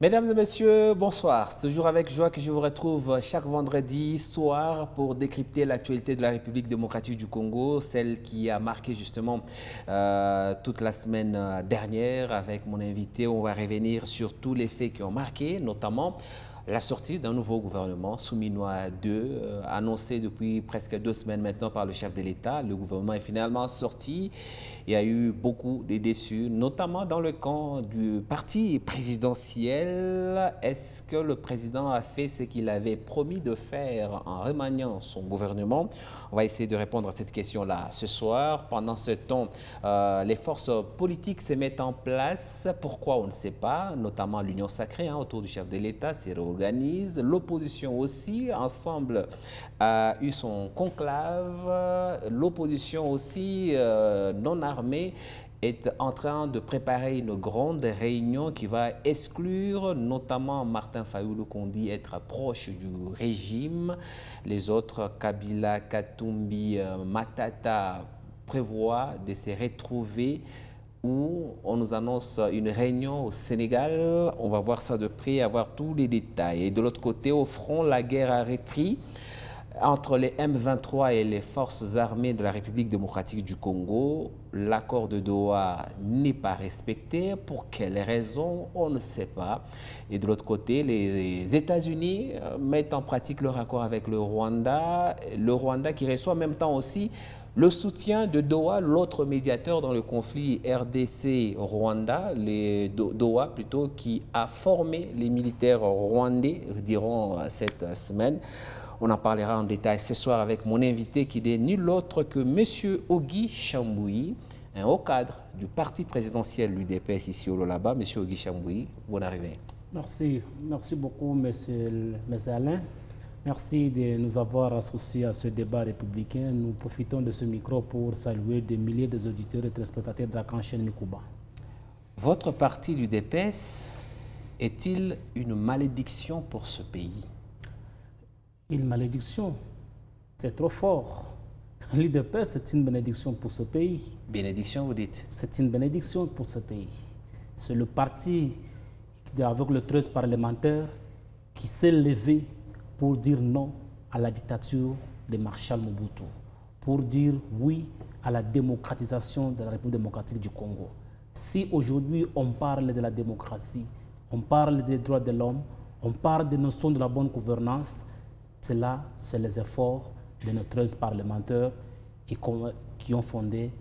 Mesdames et messieurs, bonsoir. C'est toujours avec joie que je vous retrouve chaque vendredi soir pour décrypter l'actualité de la République démocratique du Congo, celle qui a marqué justement toute la semaine dernière. Avec mon invité, on va revenir sur tous les faits qui ont marqué, notamment la sortie d'un nouveau gouvernement, Souminois 2, annoncé depuis presque 2 semaines maintenant par le chef de l'État. Le gouvernement est finalement sorti. Il y a eu beaucoup de déçus, notamment dans le camp du parti présidentiel. Est-ce que le président a fait ce qu'il avait promis de faire en remaniant son gouvernement? On va essayer de répondre à cette question-là ce soir. Pendant ce temps, les forces politiques se mettent en place. Pourquoi, on ne sait pas, notamment l'Union sacrée autour du chef de l'État s'est réorganise. L'opposition aussi, ensemble, a eu son conclave. L'opposition aussi, non armée, est en train de préparer une grande réunion qui va exclure notamment Martin Fayulu, qu'on dit être proche du régime. Les autres, Kabila, Katumbi, Matata, prévoient de se retrouver où on nous annonce une réunion au Sénégal. On va voir ça de près, avoir tous les détails. Et de l'autre côté, au front, la guerre a repris entre les M23 et les forces armées de la République démocratique du Congo. L'accord de Doha n'est pas respecté. Pour quelles raisons, on ne sait pas. Et de l'autre côté, les États-Unis mettent en pratique leur accord avec le Rwanda. Le Rwanda qui reçoit en même temps aussi le soutien de Doha, l'autre médiateur dans le conflit RDC-Rwanda, Doha plutôt, qui a formé les militaires rwandais, diront cette semaine. On en parlera en détail ce soir avec mon invité qui n'est nul autre que M. Ogi Chamboui, un haut cadre du parti présidentiel l'UDPS ici au Lolaba. M. Ogi Chamboui, bonne arrivée. Merci beaucoup, M. Alain. Merci de nous avoir associés à ce débat républicain. Nous profitons de ce micro pour saluer des milliers d'auditeurs et téléspectateurs de la grande chaîne Mikuba. Votre parti, l'UDPS, est-il une malédiction pour ce pays? Une malédiction, c'est trop fort. L'UDPS, c'est une bénédiction pour ce pays. Bénédiction, vous dites? C'est une bénédiction pour ce pays. C'est le parti, avec le 13 parlementaire, qui s'est levé pour dire non à la dictature de Marshal Mobutu, pour dire oui à la démocratisation de la République démocratique du Congo. Si aujourd'hui on parle de la démocratie, on parle des droits de l'homme, on parle des notions de la bonne gouvernance, cela, c'est les efforts de nos 13 parlementaires qui ont fondé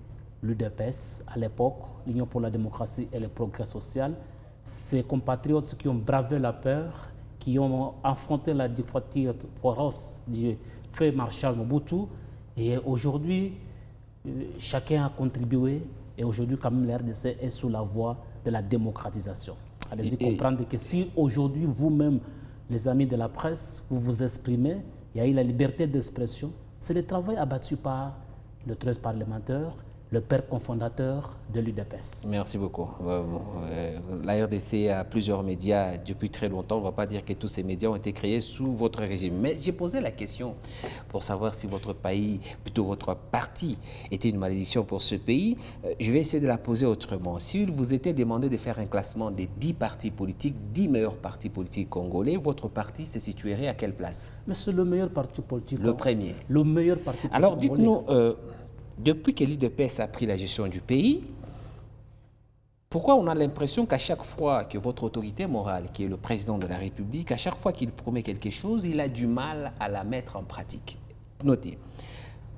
l'UDPS à l'époque, l'Union pour la démocratie et le progrès social. Ces compatriotes qui ont bravé la peur, qui ont affronté la dictature féroce du feu Marshal Mobutu. Et aujourd'hui, chacun a contribué. Et aujourd'hui, quand même, la RDC est sous la voie de la démocratisation. Allez-y comprendre que si aujourd'hui, vous-même, les amis de la presse, vous vous exprimez, il y a eu la liberté d'expression, c'est le travail abattu par le 13 parlementaire, le père cofondateur de l'UDPS. Merci beaucoup. La RDC a plusieurs médias depuis très longtemps. On ne va pas dire que tous ces médias ont été créés sous votre régime. Mais j'ai posé la question pour savoir si votre pays, plutôt votre parti, était une malédiction pour ce pays. Je vais essayer de la poser autrement. Si vous était demandé de faire un classement des 10 partis politiques, 10 meilleurs partis politiques congolais, votre parti se situerait à quelle place? Mais c'est le meilleur parti politique. Le premier. Le meilleur parti politique. Alors dites-nous, depuis que l'UDPS a pris la gestion du pays, pourquoi on a l'impression qu'à chaque fois que votre autorité morale, qui est le président de la République, à chaque fois qu'il promet quelque chose, il a du mal à la mettre en pratique? Notez,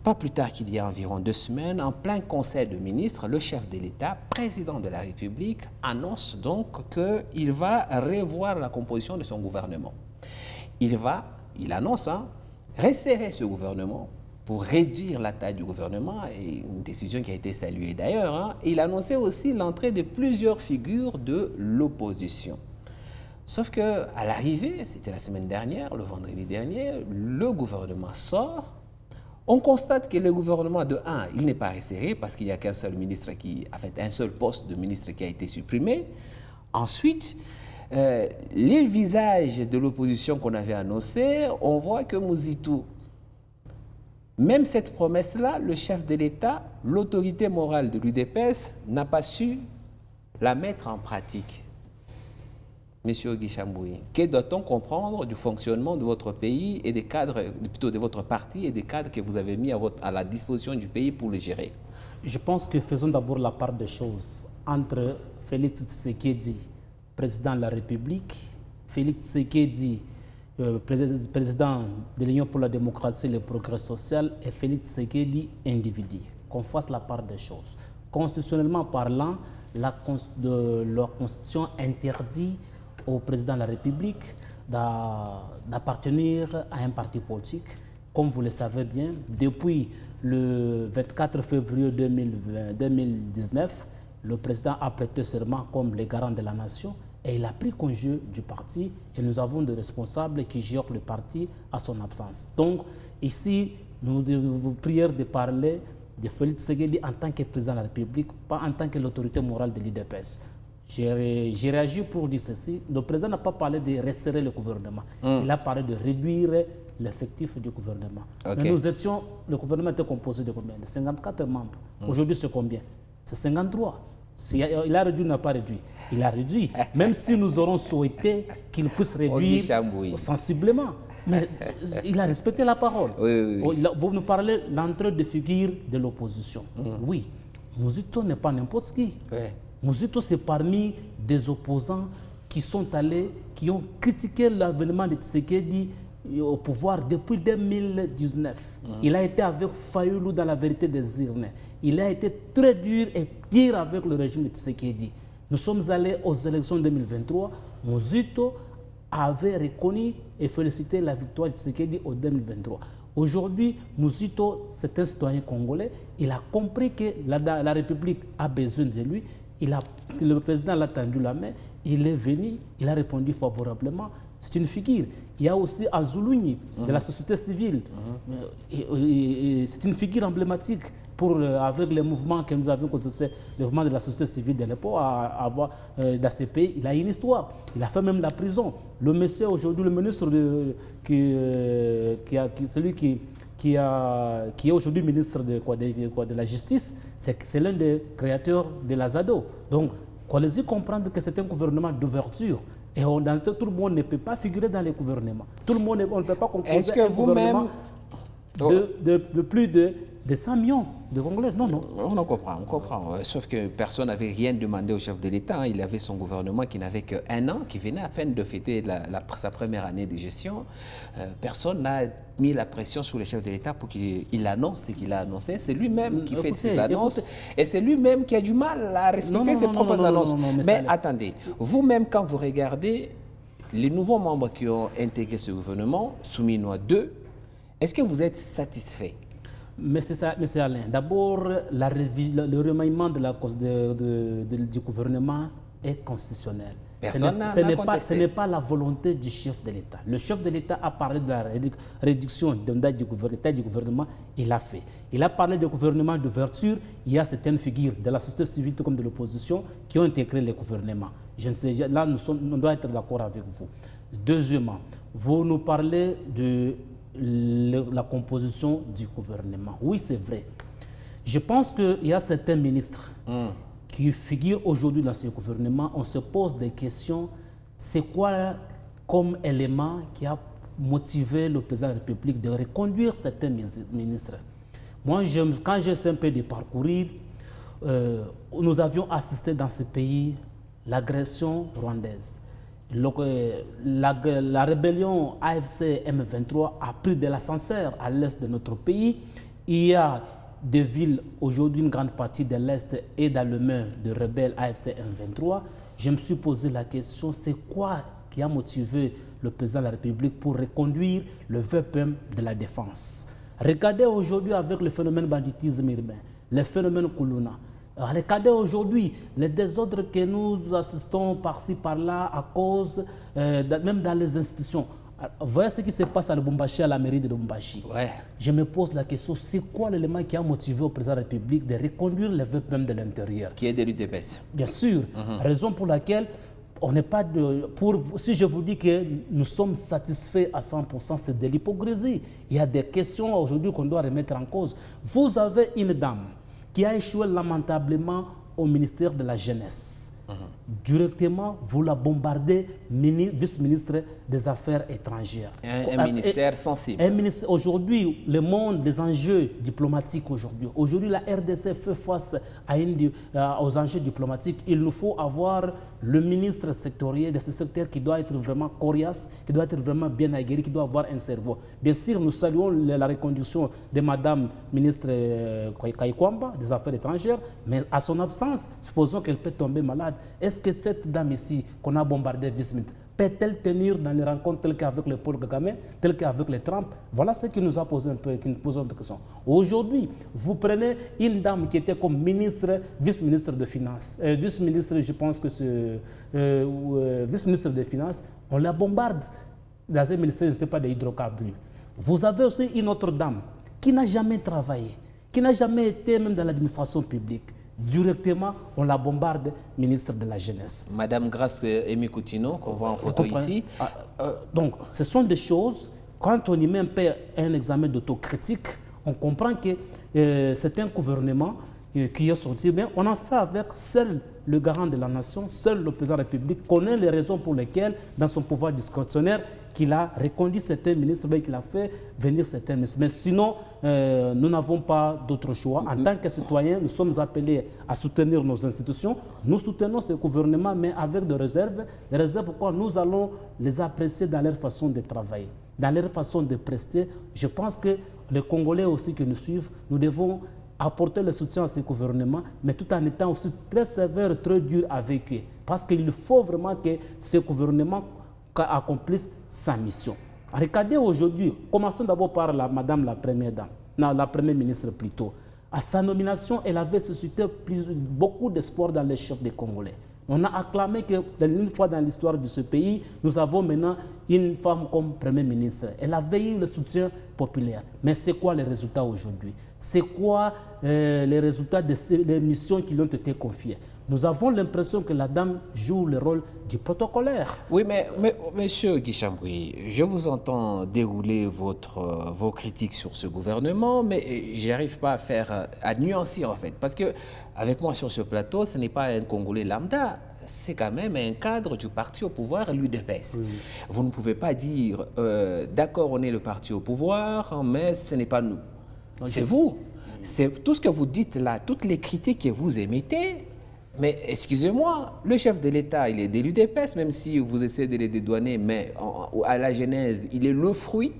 pas plus tard qu'il y a environ 2 semaines, en plein conseil de ministres, le chef de l'État, président de la République, annonce donc qu'il va revoir la composition de son gouvernement. Il annonce, resserrer ce gouvernement pour réduire la taille du gouvernement, et une décision qui a été saluée d'ailleurs. Il annonçait aussi l'entrée de plusieurs figures de l'opposition. Sauf qu'à l'arrivée, c'était la semaine dernière, le vendredi dernier, le gouvernement sort. On constate que le gouvernement, de 1, il n'est pas resserré parce qu'il n'y a qu'un seul ministre un seul poste de ministre qui a été supprimé. Ensuite, les visages de l'opposition qu'on avait annoncés, on voit que Mouzitou, même cette promesse-là, le chef de l'État, l'autorité morale de l'UDPS, n'a pas su la mettre en pratique. Monsieur Guy Chambouy, que doit-on comprendre du fonctionnement de votre pays et des cadres, plutôt de votre parti et des cadres que vous avez mis à la disposition du pays pour le gérer? Je pense que faisons d'abord la part des choses entre Félix Tshisekedi, président de la République, Félix Tshisekedi, président de l'Union pour la démocratie et le progrès social, et Félix Tshisekedi, individu. Qu'on fasse la part des choses. Constitutionnellement parlant, la Constitution interdit au président de la République d'appartenir à un parti politique. Comme vous le savez bien, depuis le 24 février 2019, le président a prêté serment comme le garant de la nation et il a pris congé du parti et nous avons des responsables qui gèrent le parti à son absence. Donc ici, nous vous prions de parler de Félix Tshisekedi en tant que président de la République, pas en tant que l'autorité morale de l'UDPS. J'ai réagi pour dire ceci. Le président n'a pas parlé de resserrer le gouvernement. Il a parlé de réduire l'effectif du gouvernement. Mais le gouvernement était composé de combien? De 54 membres. Aujourd'hui, c'est combien? C'est 53. Il a réduit ou n'a pas réduit? Il a réduit. Même si nous aurons souhaité qu'il puisse réduire sensiblement. Mais il a respecté la parole. Vous nous parlez l'entrée de figure de l'opposition. Oui, Mouzito n'est pas n'importe qui. Mouzito, c'est parmi des opposants qui sont allés, qui ont critiqué l'avènement de Tshisekedi au pouvoir depuis 2019. Il a été avec Fayoulou dans la vérité des urnes. Il a été très dur et pire avec le régime de Tshisekedi. Nous sommes allés aux élections 2023. Mouzito avait reconnu et félicité la victoire de Tshisekedi en 2023. Aujourd'hui, Mouzito, c'est un citoyen congolais. Il a compris que la République a besoin de lui. Le président l'a tendu la main. Il est venu, il a répondu favorablement. C'est une figure. Il y a aussi Azoulouni de la société civile. C'est une figure emblématique avec les mouvements que nous avions contestés, le mouvement de la société civile de l'époque, dans ces pays. Il a une histoire. Il a fait même la prison. Le monsieur aujourd'hui, le ministre celui qui est aujourd'hui ministre de la Justice, c'est l'un des créateurs de la ZADO. Donc, allez-y comprendre que c'est un gouvernement d'ouverture. Et tout le monde ne peut pas figurer dans les gouvernements. Tout le monde, on ne peut pas composer un gouvernement de plus de 100 millions de Congolais. Non. On comprend. Sauf que personne n'avait rien demandé au chef de l'État. Il avait son gouvernement qui n'avait qu'un an, qui venait à peine de fêter sa première année de gestion. Personne n'a mis la pression sur le chef de l'État pour qu'il annonce ce qu'il a annoncé. C'est lui-même qui fait ses annonces et c'est lui-même qui a du mal à respecter ses propres annonces. Mais attendez, vous-même quand vous regardez les nouveaux membres qui ont intégré ce gouvernement, Souminois 2, est-ce que vous êtes satisfait? Mais c'est ça, M. Alain. D'abord, le remaniement du gouvernement est constitutionnel. Ce n'est pas la volonté du chef de l'État. Le chef de l'État a parlé de la réduction de l'état du gouvernement. Il l'a fait. Il a parlé de gouvernement d'ouverture. Il y a certaines figures de la société civile comme de l'opposition qui ont intégré le gouvernement. Là, on doit être d'accord avec vous. Deuxièmement, vous nous parlez de la composition du gouvernement. Oui, c'est vrai. Je pense qu'il y a certains ministres qui figurent aujourd'hui dans ce gouvernement. On se pose des questions. C'est quoi comme élément qui a motivé le président de la République de reconduire certains ministres? Moi, quand j'essaie un peu de parcourir, nous avions assisté dans ce pays l'agression rwandaise. La rébellion AFC M23 a pris de l'ascenseur à l'est de notre pays. Il y a des villes, aujourd'hui une grande partie de l'est est dans le main de rebelles AFC M23. Je me suis posé la question, c'est quoi qui a motivé le président de la République pour reconduire le VPM de la défense? Regardez aujourd'hui avec le phénomène banditisme urbain, le phénomène Koulouna. Regardez aujourd'hui les désordres que nous assistons par-ci, par-là, à cause, même dans les institutions. Vous voyez ce qui se passe à Lubumbashi, à la mairie de Lubumbashi. Je me pose la question, c'est quoi l'élément qui a motivé au président de la République de reconduire le VPM de l'intérieur? Qui est de l'UDPS. Bien sûr. Raison pour laquelle on n'est pas si je vous dis que nous sommes satisfaits à 100%, c'est de l'hypocrisie. Il y a des questions aujourd'hui qu'on doit remettre en cause. Vous avez une dame qui a échoué lamentablement au ministère de la Jeunesse. Directement, vous la bombardez, vice-ministre des Affaires étrangères. Un ministère sensible. Aujourd'hui, le monde, les enjeux diplomatiques aujourd'hui. Aujourd'hui, la RDC fait face aux enjeux diplomatiques. Il nous faut avoir le ministre sectoriel de ce secteur qui doit être vraiment coriace, qui doit être vraiment bien aguerri, qui doit avoir un cerveau. Bien sûr, nous saluons la reconduction de Madame ministre Kaikwamba des Affaires étrangères, mais à son absence, supposons qu'elle peut tomber malade. Est-ce que cette dame ici, qu'on a bombardée vice-ministre, peut-elle tenir dans les rencontres telles qu'avec le Paul Kagame, telles qu'avec les Trump? Voilà ce qui nous a posé un peu, qui nous pose une question. Aujourd'hui, vous prenez une dame qui était comme ministre, vice-ministre de Finances. Vice-ministre, je pense que c'est vice-ministre de Finances, on la bombarde dans un ministère, je ne sais pas, des hydrocarbures. Vous avez aussi une autre dame qui n'a jamais travaillé, qui n'a jamais été même dans l'administration publique. Directement, on la bombarde, ministre de la Jeunesse. Madame Grace Amy Coutinho, qu'on voit en photo ici. Donc, ce sont des choses, quand on y met un examen d'autocritique, on comprend que c'est un gouvernement qui est sorti bien. On en fait avec seul le garant de la nation, seul le président de la République connaît les raisons pour lesquelles, dans son pouvoir discrétionnaire, qu'il a reconduit certains ministres, qu'il a fait venir certains ministres. Mais sinon, nous n'avons pas d'autre choix. En tant que citoyens, nous sommes appelés à soutenir nos institutions. Nous soutenons ce gouvernement, mais avec des réserves. Les réserves, pourquoi nous allons les apprécier dans leur façon de travailler, dans leur façon de prester. Je pense que les Congolais aussi qui nous suivent, nous devons apporter le soutien à ce gouvernement, mais tout en étant aussi très sévère, très dur avec eux. Parce qu'il faut vraiment que ce gouvernement accomplisse sa mission. Regardez aujourd'hui, commençons d'abord par Madame la Première Dame, la Première ministre plutôt. À sa nomination, elle avait suscité beaucoup d'espoir dans les chefs des Congolais. On a acclamé qu'une fois dans l'histoire de ce pays, nous avons maintenant une femme comme Première ministre. Elle avait eu le soutien populaire. Mais c'est quoi les résultats aujourd'hui? C'est quoi les résultats des missions qui lui ont été confiées? Nous avons l'impression que la dame joue le rôle du protocolaire. Oui, mais monsieur Guy Chamboury, je vous entends dérouler vos critiques sur ce gouvernement, mais je n'arrive pas à nuancer en fait. Parce que avec moi sur ce plateau, ce n'est pas un Congolais lambda, c'est quand même un cadre du parti au pouvoir, l'UDPS. Oui. Vous ne pouvez pas dire, d'accord, on est le parti au pouvoir, mais ce n'est pas nous. Okay. C'est vous. C'est tout ce que vous dites là, toutes les critiques que vous émettez. Mais excusez-moi, le chef de l'État, il est de l'UDPS, même si vous essayez de les dédouaner, mais à la genèse, il est le fruit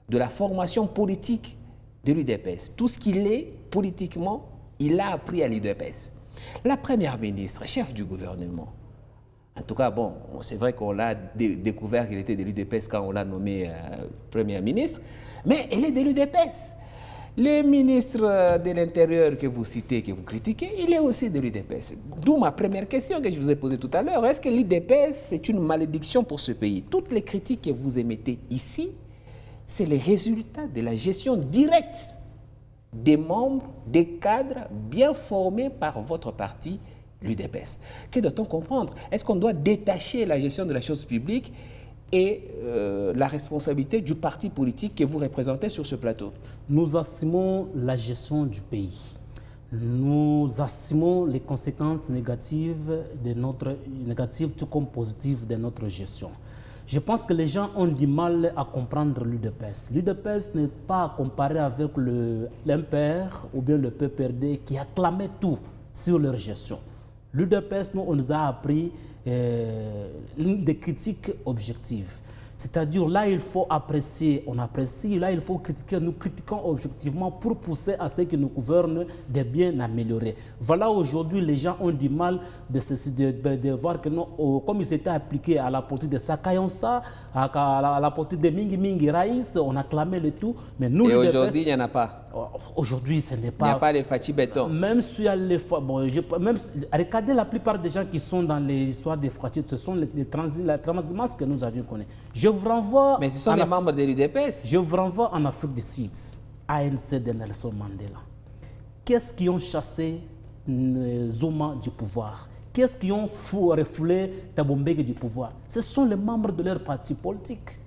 de la formation politique de l'UDPS. Tout ce qu'il est politiquement, il l'a appris à l'UDPS. La première ministre, chef du gouvernement, en tout cas, bon, c'est vrai qu'on l'a découvert qu'il était de l'UDPS quand on l'a nommé première ministre, mais elle est de l'UDPS. Le ministre de l'Intérieur que vous citez, que vous critiquez, il est aussi de l'UDPS. D'où ma première question que je vous ai posée tout à l'heure. Est-ce que l'UDPS, c'est une malédiction pour ce pays? Toutes les critiques que vous émettez ici, c'est les résultats de la gestion directe des membres, des cadres bien formés par votre parti, l'UDPS. Que doit-on comprendre? Est-ce qu'on doit détacher la gestion de la chose publique et la responsabilité du parti politique que vous représentez sur ce plateau? Nous assumons la gestion du pays. Nous assumons les conséquences négatives tout comme positives de notre gestion. Je pense que les gens ont du mal à comprendre l'UDPS. L'UDPS n'est pas à comparer avec l'MPR ou bien le PPRD qui acclamait tout sur leur gestion. L'UDPS, nous, on nous a appris des critiques objectives. C'est-à-dire, là, il faut apprécier, on apprécie, là, il faut critiquer, nous critiquons objectivement pour pousser à ce qui nous gouverne de bien améliorer. Voilà, aujourd'hui, les gens ont du mal de voir que, non, comme ils s'étaient appliqués à la politique de Sakayonsa, à la politique de Mingi Mingi Raïs, on a clamé le tout. Mais nous, et aujourd'hui, il n'y en a pas. Aujourd'hui, ce n'est pas... Il n'y a pas de Fati Béton. Même si les... Bon, regardez la plupart des gens qui sont dans les histoires des Fati, ce sont la transhumance que nous avions connue. Je vous renvoie... Mais ce sont les membres de l'UDPS. Je vous renvoie en Afrique du Sud, ANC de Nelson Mandela. Qu'est-ce qui ont chassé Zuma du pouvoir? Qu'est-ce qui ont refoulé Thabo Mbeki du pouvoir? Ce sont les membres de leur parti politique.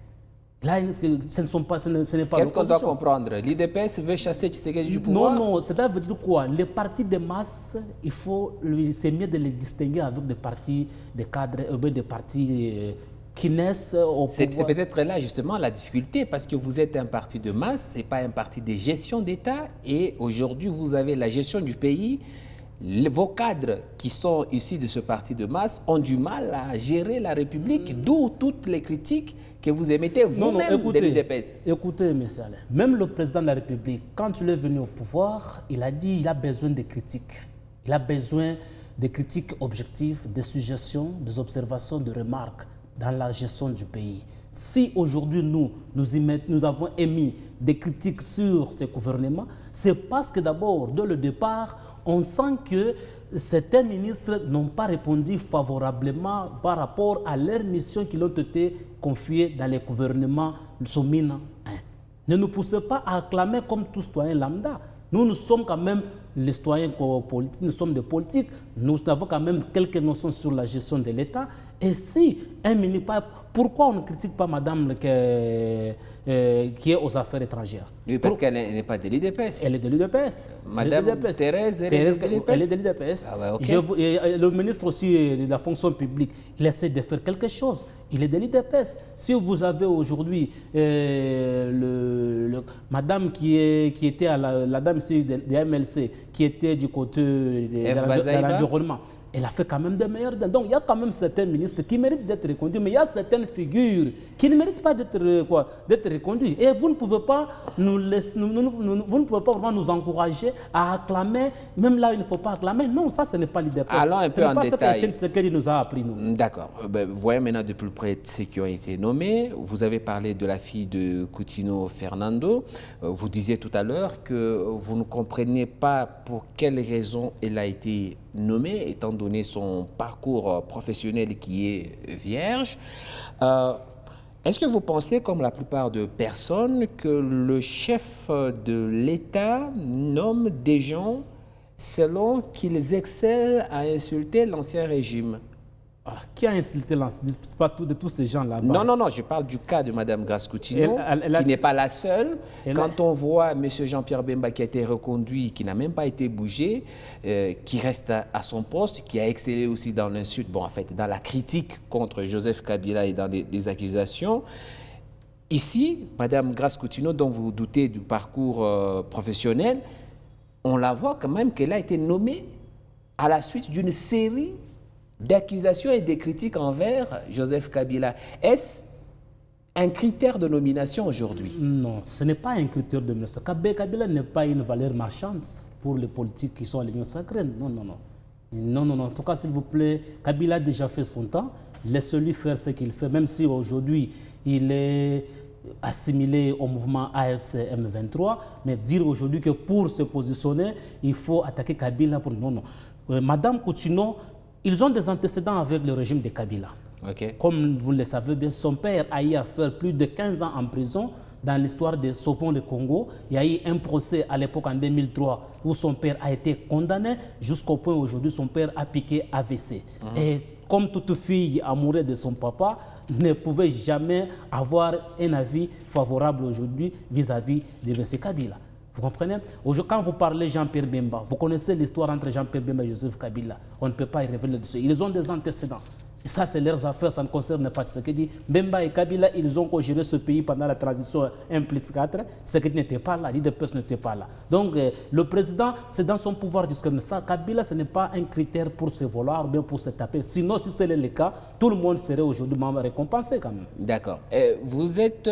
Là, ce n'est pas Qu'est-ce qu'on doit l'opposition. comprendre? L'IDPS veut chasser Tshisekedi du pouvoir? Non, ça veut dire quoi? Les partis de masse, c'est mieux de les distinguer avec des partis de cadres, des partis qui naissent au pouvoir. C'est peut-être là justement la difficulté, parce que vous êtes un parti de masse, ce n'est pas un parti de gestion d'État, et aujourd'hui vous avez la gestion du pays. Vos cadres qui sont issus de ce parti de masse ont du mal à gérer la République, d'où toutes les critiques que vous émettez vous-même de l'UDPS. Écoutez, M. Alain, même le président de la République, quand il est venu au pouvoir, il a dit qu'il a besoin de critiques. Il a besoin de critiques objectives, de suggestions, des observations, de remarques dans la gestion du pays. Si aujourd'hui nous avons émis des critiques sur ce gouvernement, c'est parce que d'abord, dès le départ, on sent que certains ministres n'ont pas répondu favorablement par rapport à leurs missions qui ont été confiées dans les gouvernements Somina 1. Ne nous poussez pas à acclamer comme tout citoyen lambda. Nous sommes quand même les citoyens politiques, nous sommes des politiques, nous avons quand même quelques notions sur la gestion de l'État. Et si un ministre, pourquoi on ne critique pas madame qui est aux affaires étrangères? Oui, parce qu'elle n'est pas de l'IDPS. Elle est de l'UDPS. Madame Thérèse, elle est de l'IDPS. Elle est de l'UDPS. Ah ouais, okay. Le ministre aussi de la fonction publique, il essaie de faire quelque chose. Il est de l'UDPS. Si vous avez aujourd'hui madame qui était à la dame de MLC, qui était du côté de l'environnement, elle a fait quand même des meilleurs. Donc il y a quand même certains ministres qui méritent d'être reconduits, mais il y a certaines figures qui ne méritent pas d'être reconduites. Et vous ne pouvez pas vous ne pouvez pas vraiment nous encourager à acclamer, même là où il ne faut pas acclamer. Non, ça ce n'est pas l'idée. Allons un peu en détail. Ce qu'il nous a appris, nous. D'accord. Vous voyez maintenant de plus près ceux qui ont été nommés. Vous avez parlé de la fille de Coutinho Fernando. Vous disiez tout à l'heure que vous ne comprenez pas pour quelles raisons elle a été nommée, étant donné son parcours professionnel qui est vierge. Est-ce que vous pensez, comme la plupart de personnes, que le chef de l'État nomme des gens selon qu'ils excellent à insulter l'ancien régime? Qui a insulté l'ancien? Pas de tous ces gens là-bas. Non, je parle du cas de Mme Grace Coutinho, qui n'est pas la seule. Quand on voit M. Jean-Pierre Bemba qui a été reconduit, qui n'a même pas été bougé, qui reste à son poste, qui a excellé aussi dans l'insulte, bon, en fait, dans la critique contre Joseph Kabila et dans les accusations. Ici, Mme Grace Coutinho, dont vous doutez du parcours professionnel, on la voit quand même qu'elle a été nommée à la suite d'une série d'accusations et de critiques envers Joseph Kabila. Est-ce un critère de nomination aujourd'hui? Non, ce n'est pas un critère de nomination. Kabila n'est pas une valeur marchande pour les politiques qui sont à l'Union sacrée. Non. En tout cas, s'il vous plaît, Kabila a déjà fait son temps. Laissez-lui faire ce qu'il fait, même si aujourd'hui il est assimilé au mouvement AFC M23. Mais dire aujourd'hui que pour se positionner, il faut attaquer Kabila pour... Non. Madame Coutinho, ils ont des antécédents avec le régime de Kabila. Okay. Comme vous le savez bien, son père a eu à faire plus de 15 ans en prison dans l'histoire de Sauvons le Congo. Il y a eu un procès à l'époque en 2003 où son père a été condamné jusqu'au point où aujourd'hui son père a piqué AVC. Et comme toute fille amoureuse de son papa, ne pouvait jamais avoir un avis favorable aujourd'hui vis-à-vis de M. Kabila. Vous comprenez? Quand vous parlez Jean-Pierre Bemba, vous connaissez l'histoire entre Jean-Pierre Bemba et Joseph Kabila. On ne peut pas y revenir dessus. Ils ont des antécédents. Et ça, c'est leurs affaires, ça ne concerne pas Tshisekedi. Bemba et Kabila, ils ont géré ce pays pendant la transition 1+4. Tshisekedi n'était pas là, l'IDPS n'était pas là. Donc, le président, c'est dans son pouvoir discret. Ça, Kabila, ce n'est pas un critère pour se vouloir ou bien pour se taper. Sinon, si c'était le cas, tout le monde serait aujourd'hui récompensé quand même. D'accord. Vous êtes...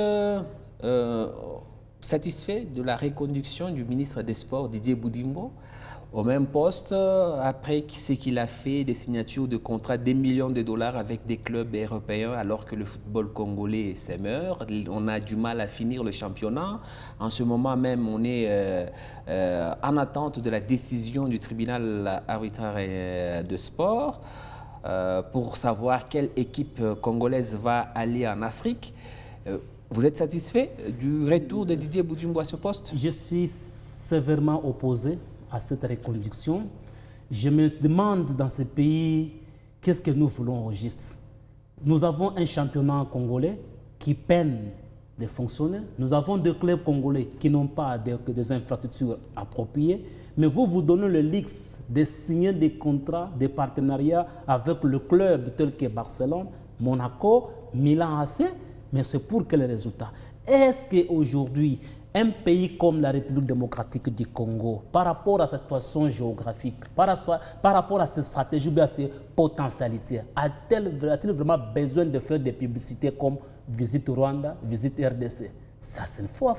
satisfait de la reconduction du ministre des Sports, Didier Boudimbo, au même poste, après ce qu'il a fait, des signatures de contrats des millions de dollars avec des clubs européens, alors que le football congolais s'émeurt. On a du mal à finir le championnat. En ce moment même, on est en attente de la décision du tribunal arbitraire de sport pour savoir quelle équipe congolaise va aller en Afrique. Vous êtes satisfait du retour de Didier Boudimbo à ce poste? Je suis sévèrement opposé à cette reconduction. Je me demande dans ce pays, qu'est-ce que nous voulons au juste? Nous avons un championnat congolais qui peine des fonctionnaires. Nous avons des clubs congolais qui n'ont pas des infrastructures appropriées. Mais vous donnez le luxe de signer des contrats, des partenariats avec le club tel que Barcelone, Monaco, Milan AC. Mais c'est pour quel résultat? Est-ce qu'aujourd'hui, un pays comme la République démocratique du Congo, par rapport à sa situation géographique, par rapport à ses stratégies, à ses potentialités, a-t-il vraiment besoin de faire des publicités comme Visite Rwanda, Visite RDC? Ça, c'est faux.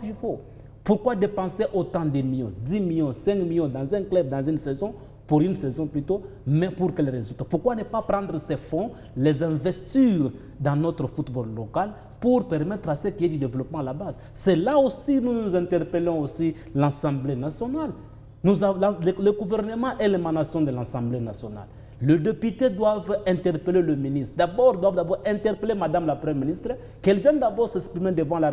Pourquoi dépenser autant de millions, 10 millions, 5 millions dans un club, dans une saison, pour une saison plutôt, mais pour quel résultat? Pourquoi ne pas prendre ces fonds, les investir dans notre football local pour permettre à ceux qui aient du développement à la base? C'est là aussi nous interpellons aussi l'Assemblée nationale. Le gouvernement est l'émanation de l'Assemblée nationale. Les députés doivent interpeller le ministre. Doivent d'abord interpeller Madame la Première ministre, qu'elle vienne d'abord s'exprimer devant la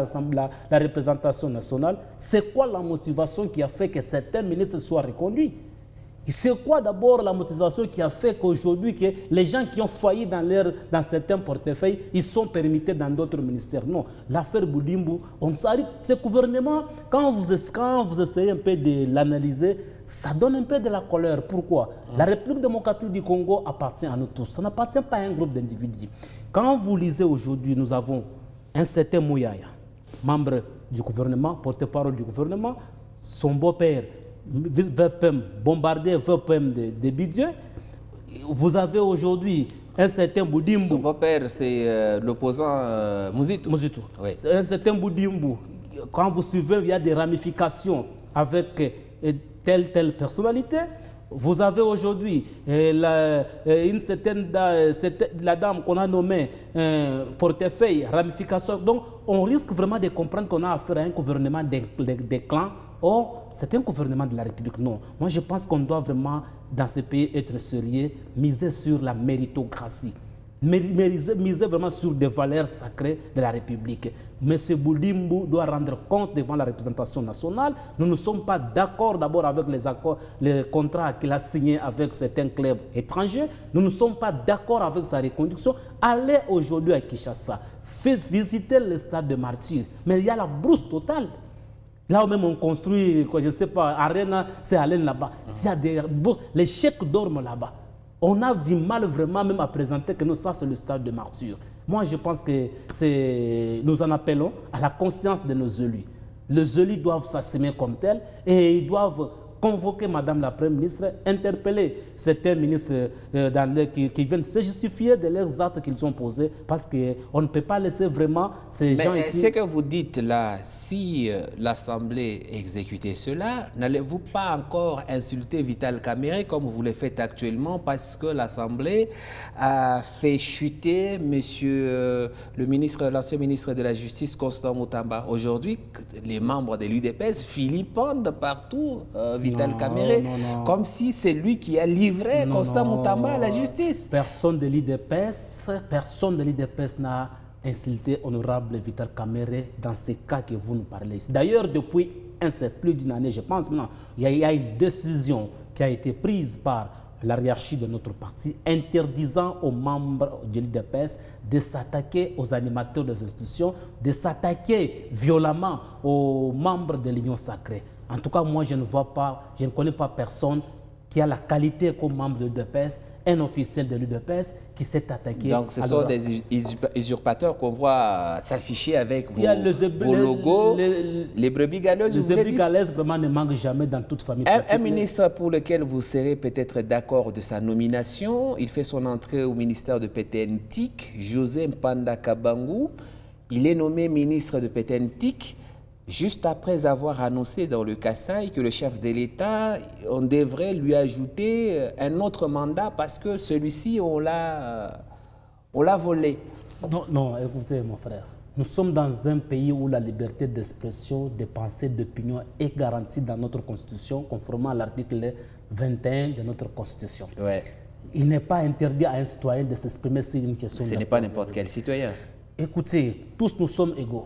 représentation nationale. C'est quoi la motivation qui a fait que certains ministres soient reconduits? C'est quoi d'abord la motivation qui a fait qu'aujourd'hui, que les gens qui ont failli dans certains portefeuilles, ils sont permittés dans d'autres ministères? Non. L'affaire Boudimbo, ce gouvernement, quand vous essayez un peu de l'analyser, ça donne un peu de la colère. Pourquoi? La République démocratique du Congo appartient à nous tous. Ça n'appartient pas à un groupe d'individus. Quand vous lisez aujourd'hui, nous avons un certain Mouyaya, membre du gouvernement, porte-parole du gouvernement, son beau-père, VPM, bombardé VPM de budget. Vous avez aujourd'hui un certain Boudimbo. Son beau-père, c'est l'opposant Mouzito. Oui. Un certain Boudimbo. Quand vous suivez, il y a des ramifications avec telle personnalité. Vous avez aujourd'hui une certaine la dame qu'on a nommée portefeuille, ramification. Donc, on risque vraiment de comprendre qu'on a affaire à un gouvernement des clans. Or, c'est un gouvernement de la République. Non. Moi, je pense qu'on doit vraiment, dans ce pays, être sérieux, miser sur la méritocratie. Miser vraiment sur des valeurs sacrées de la République. M. Boudimbo doit rendre compte devant la représentation nationale. Nous ne sommes pas d'accord d'abord avec les contrats qu'il a signés avec certains clubs étrangers. Nous ne sommes pas d'accord avec sa reconduction. Allez aujourd'hui à Kinshasa, visiter le stade de Martyrs. Mais il y a la brousse totale. Là où même on construit, je ne sais pas, Arena, c'est aller là-bas. Les chèques dorment là-bas. On a du mal vraiment même à présenter que ça c'est le stade de Martyrs. Moi je pense que nous en appelons à la conscience de nos élus. Les élus doivent s'assumer comme tels et ils doivent convoquer Madame la Première ministre, interpeller certains ministres qui viennent se justifier de leurs actes qu'ils ont posés parce qu'on ne peut pas laisser vraiment ces gens ici. Ce que vous dites là, si l'Assemblée exécutait cela, n'allez-vous pas encore insulter Vital Kamerhe comme vous le faites actuellement parce que l'Assemblée a fait chuter l'ancien ministre de la Justice, Constant Moutamba. Aujourd'hui, les membres de l'UDPS vilipendent partout Vital Kamerhe, comme si c'est lui qui a livré Constant Moutamba à la justice. Personne de l'IDPS n'a insulté honorable Vital Kamerhe dans ces cas que vous nous parlez. D'ailleurs, depuis plus d'une année, je pense, il y a une décision qui a été prise par la hiérarchie de notre parti interdisant aux membres de l'IDPS de s'attaquer aux animateurs des institutions, de s'attaquer violemment aux membres de l'Union sacrée. En tout cas, moi, je ne connais pas personne qui a la qualité comme membre de l'UDPS, un officiel de l'UDPS qui s'est attaqué. Donc, ce sont des usurpateurs qu'on voit s'afficher avec vos logos, les brebis galeuses. Les brebis galeuses, vraiment, ne manquent jamais dans toute famille. Un ministre pour lequel vous serez peut-être d'accord de sa nomination, il fait son entrée au ministère de PTN-TIC, José Mpanda Kabangu. Il est nommé ministre de PTN-TIC. Juste après avoir annoncé dans le Kasaï que le chef de l'État, on devrait lui ajouter un autre mandat parce que celui-ci, on l'a volé. Non, écoutez mon frère, nous sommes dans un pays où la liberté d'expression, de pensée, d'opinion est garantie dans notre Constitution, conformément à l'article 21 de notre Constitution. Ouais. Il n'est pas interdit à un citoyen de s'exprimer sur une question. Ce n'est pas n'importe quel citoyen. Écoutez, tous nous sommes égaux.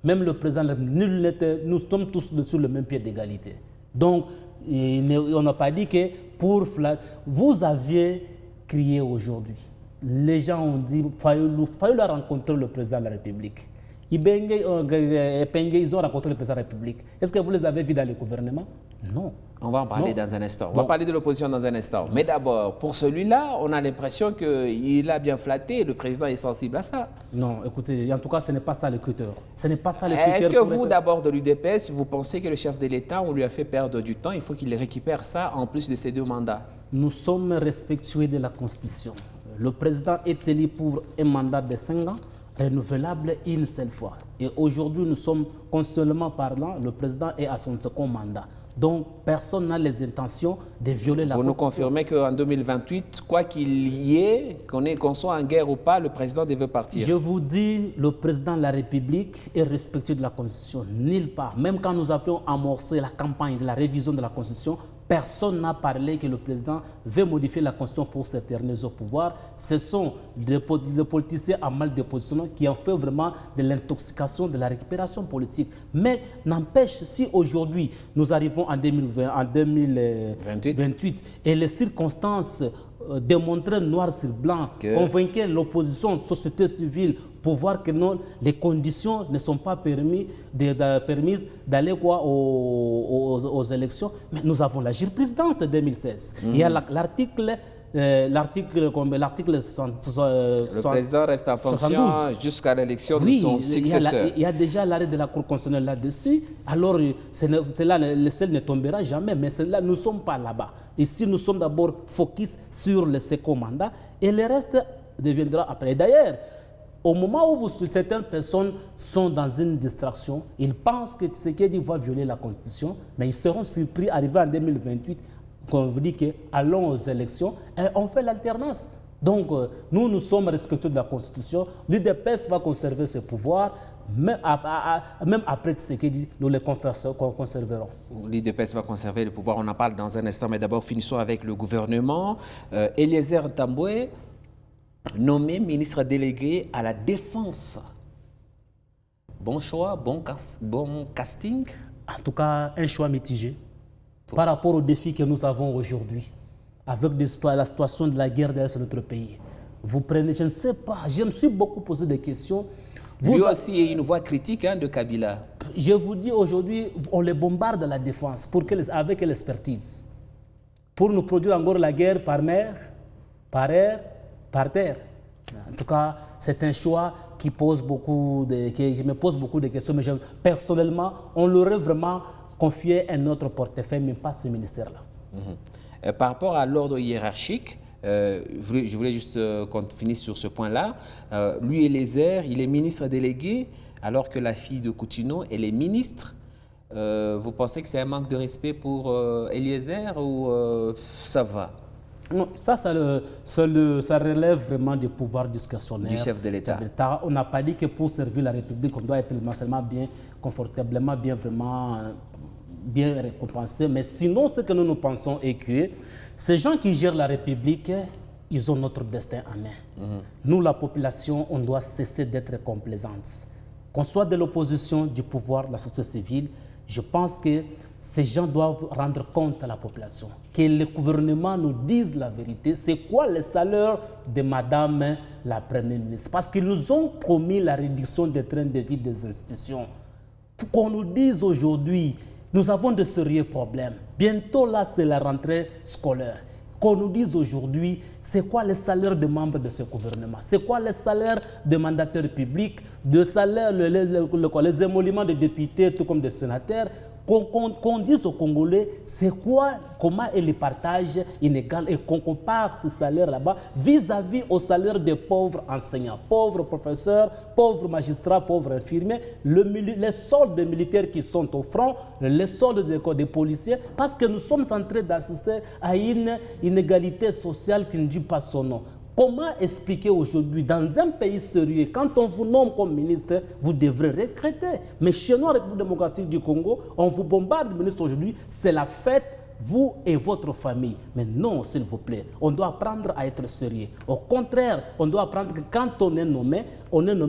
Même le président, nous sommes tous sur le même pied d'égalité. Donc, on n'a pas dit que vous aviez crié aujourd'hui. Les gens ont dit qu'il fallait rencontrer le président de la République. Ibenge et Penge, ils ont rencontré le président de la République. Est-ce que vous les avez vus dans le gouvernement? Non. On va en parler dans un instant. On va parler de l'opposition dans un instant. Mais d'abord, pour celui-là, on a l'impression qu'il a bien flatté. Le président est sensible à ça. Non, écoutez, en tout cas, ce n'est pas ça le critère. Ce n'est pas ça le critère. Est-ce que vous, d'abord de l'UDPS, vous pensez que le chef de l'État, on lui a fait perdre du temps, il faut qu'il récupère ça en plus de ses 2 mandats? Nous sommes respectueux de la Constitution. Le président est élu pour un mandat de 5 ans, renouvelable une seule fois. Et aujourd'hui, nous sommes, constitutionnellement parlant, le président est à son second mandat. Donc, personne n'a les intentions de violer la Constitution. Vous nous confirmez qu'en 2028, quoi qu'il y ait, qu'on soit en guerre ou pas, le président devait partir? Je vous dis, le président de la République est respectueux de la Constitution, nulle part. Même quand nous avions amorcé la campagne de la révision de la Constitution, personne n'a parlé que le président veut modifier la Constitution pour s'éterniser au pouvoir. Ce sont des politiciens à mal de positionnement qui ont fait vraiment de l'intoxication, de la récupération politique. Mais n'empêche, si aujourd'hui nous arrivons en 2028 et les circonstances démontraient noir sur blanc, convainquaient l'opposition, société civile, pour voir que non, les conditions ne sont pas permises d'aller aux élections. Mais nous avons la jurisprudence de 2016. Il y a l'article 60. Le président reste en fonction jusqu'à l'élection de son successeur. Il y a déjà l'arrêt de la Cour constitutionnelle là-dessus. Alors, cela, le ciel ne tombera jamais, mais là, nous ne sommes pas là-bas. Ici, nous sommes d'abord focus sur le second mandat et le reste deviendra après. D'ailleurs, au moment où certaines personnes sont dans une distraction, ils pensent que Tshisekedi va violer la Constitution, mais ils seront surpris, arrivés en 2028, qu'on vous dit que allons aux élections et on fait l'alternance. Donc, nous sommes respectueux de la Constitution. L'UDPS va conserver ses pouvoirs, même après Tshisekedi, nous les conserverons. L'UDPS va conserver le pouvoir, on en parle dans un instant, mais d'abord finissons avec le gouvernement. Eliezer Ntambwe, nommé ministre délégué à la Défense. Bon choix, bon casting? En tout cas, un choix mitigé par rapport aux défis que nous avons aujourd'hui, avec la situation de la guerre dans notre pays. Vous prenez, je ne sais pas, je me suis beaucoup posé des questions. Lui aussi, il y a une voix critique de Kabila. Je vous dis aujourd'hui, on les bombarde à la défense avec l'expertise. Pour nous produire encore la guerre par mer, par air, par terre. En tout cas, c'est un choix qui me pose beaucoup de questions, mais personnellement, on l'aurait vraiment confié un autre portefeuille, mais pas ce ministère-là. Par rapport à l'ordre hiérarchique, je voulais juste qu'on finisse sur ce point-là. Lui, Eliezer, il est ministre délégué, alors que la fille de Coutinho, elle est ministre. Vous pensez que c'est un manque de respect pour Eliezer ou ça va? Non, ça relève vraiment du pouvoir discrétionnaire du chef de l'État. On n'a pas dit que pour servir la République, on doit être seulement bien, confortablement, bien récompensé. Mais sinon, ce que nous pensons est que ces gens qui gèrent la République, ils ont notre destin en main. Nous, la population, on doit cesser d'être complaisante. Qu'on soit de l'opposition, du pouvoir, la société civile, je pense que ces gens doivent rendre compte à la population, que le gouvernement nous dise la vérité. C'est quoi le salaire de Madame la Première ministre? Parce qu'ils nous ont promis la réduction des trains de vie des institutions. Pour qu'on nous dise aujourd'hui, nous avons de sérieux problèmes. Bientôt là, c'est la rentrée scolaire. Qu'on nous dise aujourd'hui, c'est quoi le salaire des membres de ce gouvernement? C'est quoi le salaire des mandataires publics, les émoluments des députés, tout comme des sénateurs? Qu'on dise aux Congolais, c'est quoi, comment est le partage inégal et qu'on compare ce salaire là-bas vis-à-vis au salaire des pauvres enseignants, pauvres professeurs, pauvres magistrats, pauvres infirmiers, les soldes des militaires qui sont au front, les soldes des policiers, parce que nous sommes en train d'assister à une inégalité sociale qui ne dit pas son nom. Comment expliquer aujourd'hui, dans un pays sérieux, quand on vous nomme comme ministre, vous devrez regretter. Mais chez nous, en République démocratique du Congo, on vous bombarde, ministre, aujourd'hui, c'est la fête, vous et votre famille. Mais non, s'il vous plaît, on doit apprendre à être sérieux. Au contraire, on doit apprendre que quand on est nommé,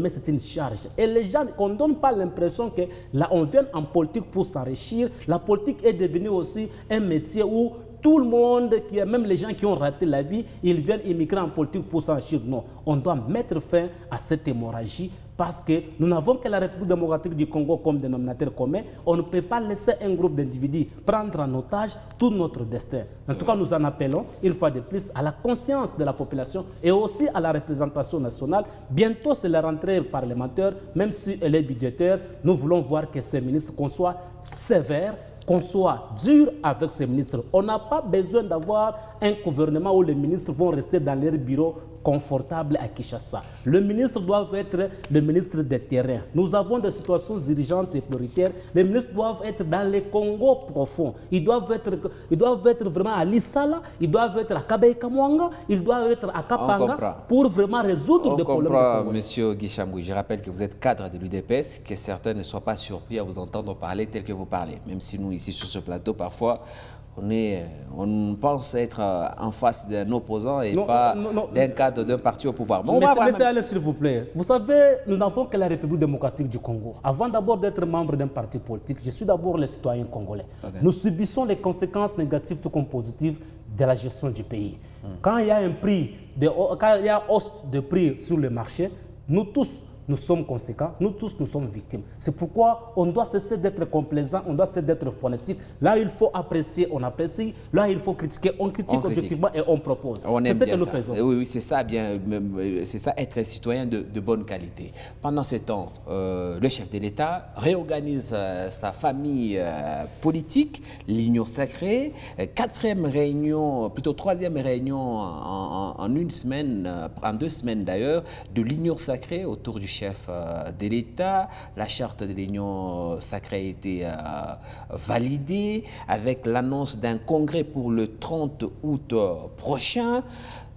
c'est une charge. Et les gens, qu'on ne donne pas l'impression que là, on vient en politique pour s'enrichir. La politique est devenue aussi un métier où tout le monde, même les gens qui ont raté la vie, ils viennent immigrer en politique pour s'enrichir. Non, on doit mettre fin à cette hémorragie. Parce que nous n'avons que la République démocratique du Congo comme dénominateur commun. On ne peut pas laisser un groupe d'individus prendre en otage tout notre destin. En tout cas, nous en appelons, une fois de plus, à la conscience de la population et aussi à la représentation nationale. Bientôt, c'est la rentrée parlementaire, même si elle est budgétaire. Nous voulons voir que ces ministres, qu'on soit sévère, qu'on soit dur avec ces ministres. On n'a pas besoin d'avoir un gouvernement où les ministres vont rester dans leur bureau confortable à Kinshasa. Le ministre doit être le ministre des terrains. Nous avons des situations dirigeantes et prioritaires. Les ministres doivent être dans les Congo profonds. Ils doivent être vraiment à Lissala, ils doivent être à Kabaye-Kamwanga, ils doivent être à Kapanga pour vraiment résoudre des problèmes. On comprend, monsieur Guy Chambouy. Je rappelle que vous êtes cadre de l'UDPS, que certains ne soient pas surpris à vous entendre parler tel que vous parlez. Même si nous, ici sur ce plateau, parfois, on pense être en face d'un opposant et pas d'un cadre d'un parti au pouvoir. Bon, laissez aller, s'il vous plaît. Vous savez, nous n'avons que la République démocratique du Congo. Avant d'abord d'être membre d'un parti politique, je suis d'abord le citoyen congolais. Okay. Nous subissons les conséquences négatives tout comme positives de la gestion du pays. Quand il y a quand il y a hausse de prix sur le marché, nous tous, nous sommes conséquents, nous tous, nous sommes victimes. C'est pourquoi on doit cesser d'être complaisant, on doit cesser d'être phonétique. Là, il faut apprécier, on apprécie. Là, il faut critiquer, on critique objectivement et on propose. C'est ce que nous faisons. Oui, c'est ça, bien, c'est ça, être un citoyen de bonne qualité. Pendant ce temps, le chef de l'État réorganise sa famille politique, l'Union sacrée, troisième réunion en une semaine, en 2 semaines d'ailleurs, de l'Union sacrée autour du chef de l'État. La charte de l'Union sacrée a été validée avec l'annonce d'un congrès pour le 30 août prochain.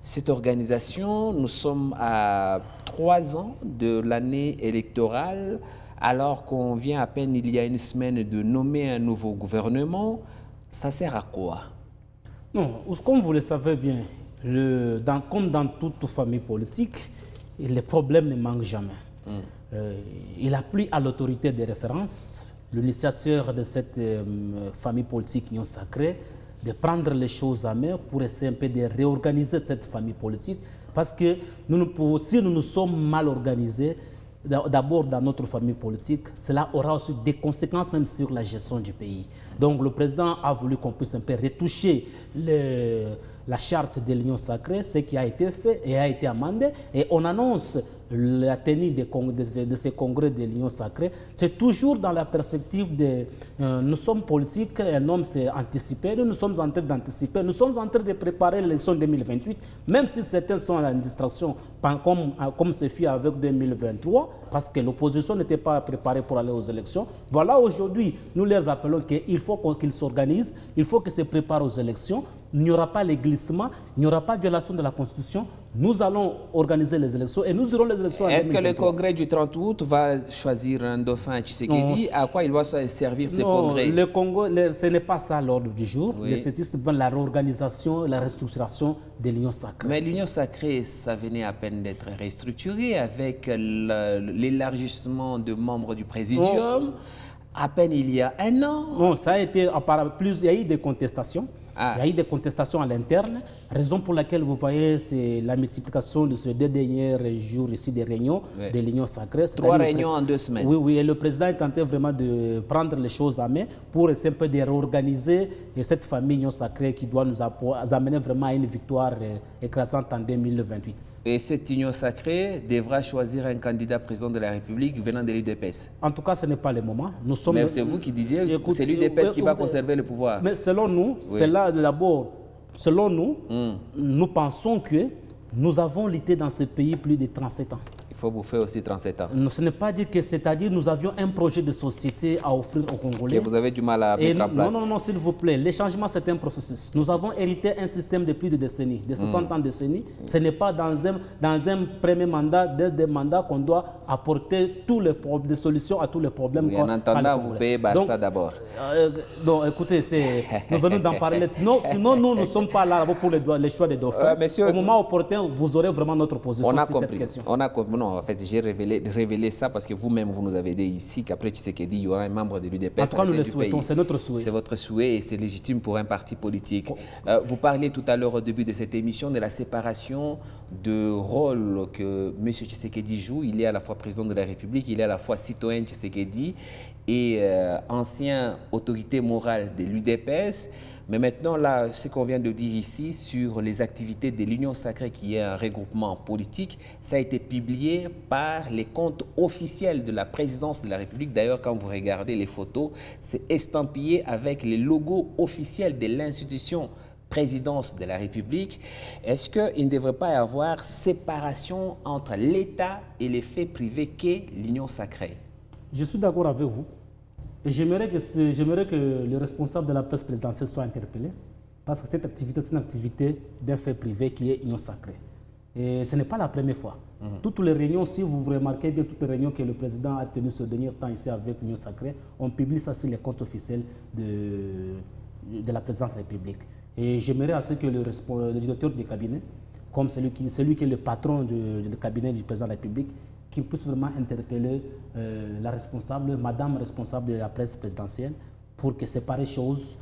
Cette organisation, nous sommes à 3 ans de l'année électorale, alors qu'on vient à peine il y a une semaine de nommer un nouveau gouvernement. Ça sert à quoi? Non, comme vous le savez bien, comme dans toute famille politique, les problèmes ne manquent jamais. Il a plu à l'autorité de référence, l'initiateur de cette famille politique Union sacrée, de prendre les choses à main pour essayer un peu de réorganiser cette famille politique. Parce que si nous nous sommes mal organisés, d'abord dans notre famille politique, cela aura aussi des conséquences même sur la gestion du pays. Donc le président a voulu qu'on puisse un peu retoucher la charte de l'Union sacrée, ce qui a été fait et a été amendé, et on annonce la tenue de ces congrès de l'Union sacrée. C'est toujours dans la perspective de nous sommes politiques, un homme s'est anticipé, nous sommes en train d'anticiper, nous sommes en train de préparer l'élection 2028, même si certains sont en distraction, comme ce fut avec 2023, parce que l'opposition n'était pas préparée pour aller aux élections. Voilà, aujourd'hui, nous leur rappelons qu'il faut qu'ils s'organisent, il faut qu'ils se préparent aux élections. Il n'y aura pas les glissements, il n'y aura pas de violation de la Constitution. Nous allons organiser les élections et nous aurons les élections. Est-ce que le congrès du 30 août va choisir un dauphin Tshisekedi? À quoi il va servir ce congrès? Le Congo, ce n'est pas ça l'ordre du jour. Oui. C'est juste la réorganisation, la restructuration de l'Union sacrée. Mais l'Union sacrée, ça venait à peine d'être restructuré avec l'élargissement de membres du Présidium. À peine il y a 1 an. Non, ça a été il y a eu des contestations. Il y a eu des contestations à l'interne, raison pour laquelle vous voyez c'est la multiplication de ces 2 derniers jours ici des réunions de l'Union sacrée. 3 réunions en 2 semaines. Oui, et le président est tenté vraiment de prendre les choses à main pour essayer un peu de réorganiser cette famille Union sacrée qui doit nous amener vraiment à une victoire écrasante en 2028. Et cette Union sacrée devra choisir un candidat président de la République venant de l'UDPS. En tout cas, ce n'est pas le moment. Mais c'est vous qui disiez que c'est l'UDPS qui va conserver le pouvoir. Mais selon nous, c'est là d'abord, selon nous, nous pensons que nous avons lutté dans ce pays plus de 37 ans. Il faut bouffer aussi 37 ans. Ce n'est pas dire que, c'est-à-dire nous avions un projet de société à offrir aux Congolais. Que vous avez du mal à mettre en place. Non, s'il vous plaît. Les changements, c'est un processus. Nous avons hérité un système de plus de décennies, de 60 ans de décennies. Ce n'est pas dans un premier mandat, des mandats qu'on doit apporter des solutions à tous les problèmes. Oui, en attendant, vous payez Barça d'abord. Non, écoutez, nous venons d'en parler. Sinon, nous ne sommes pas là pour les choix des dauphins. Au moment opportun, vous aurez vraiment notre position sur cette question. On a compris. justement, en fait, j'ai révélé ça parce que vous-même, vous nous avez dit ici qu'après Tshisekedi, il y aura un membre de l'UDPS. En tout cas, nous le souhaitons, c'est notre souhait. C'est votre souhait et c'est légitime pour un parti politique. Vous parliez tout à l'heure au début de cette émission de la séparation de rôle que M. Tshisekedi joue. Il est à la fois président de la République, il est à la fois citoyen Tshisekedi et ancien autorité morale de l'UDPS. Mais maintenant, là, ce qu'on vient de dire ici sur les activités de l'Union Sacrée, qui est un regroupement politique, ça a été publié par les comptes officiels de la présidence de la République. D'ailleurs, quand vous regardez les photos, c'est estampillé avec les logos officiels de l'institution présidence de la République. Est-ce qu'il ne devrait pas y avoir séparation entre l'État et les faits privés qu'est l'Union Sacrée? Je suis d'accord avec vous. Et j'aimerais que le responsable de la presse présidentielle soit interpellé, parce que cette activité, c'est une activité d'un fait privé qui est Union Sacrée. Et ce n'est pas la première fois. Toutes les réunions, si vous remarquez bien, toutes les réunions que le président a tenues ce dernier temps ici avec l'Union Sacrée, on publie ça sur les comptes officiels de la présidence de la République. Et j'aimerais à ce que le directeur du cabinet, comme celui qui est le patron du cabinet du président de la République, qu'il puisse vraiment interpeller la responsable, madame responsable de la presse présidentielle, pour que c'est pareille chose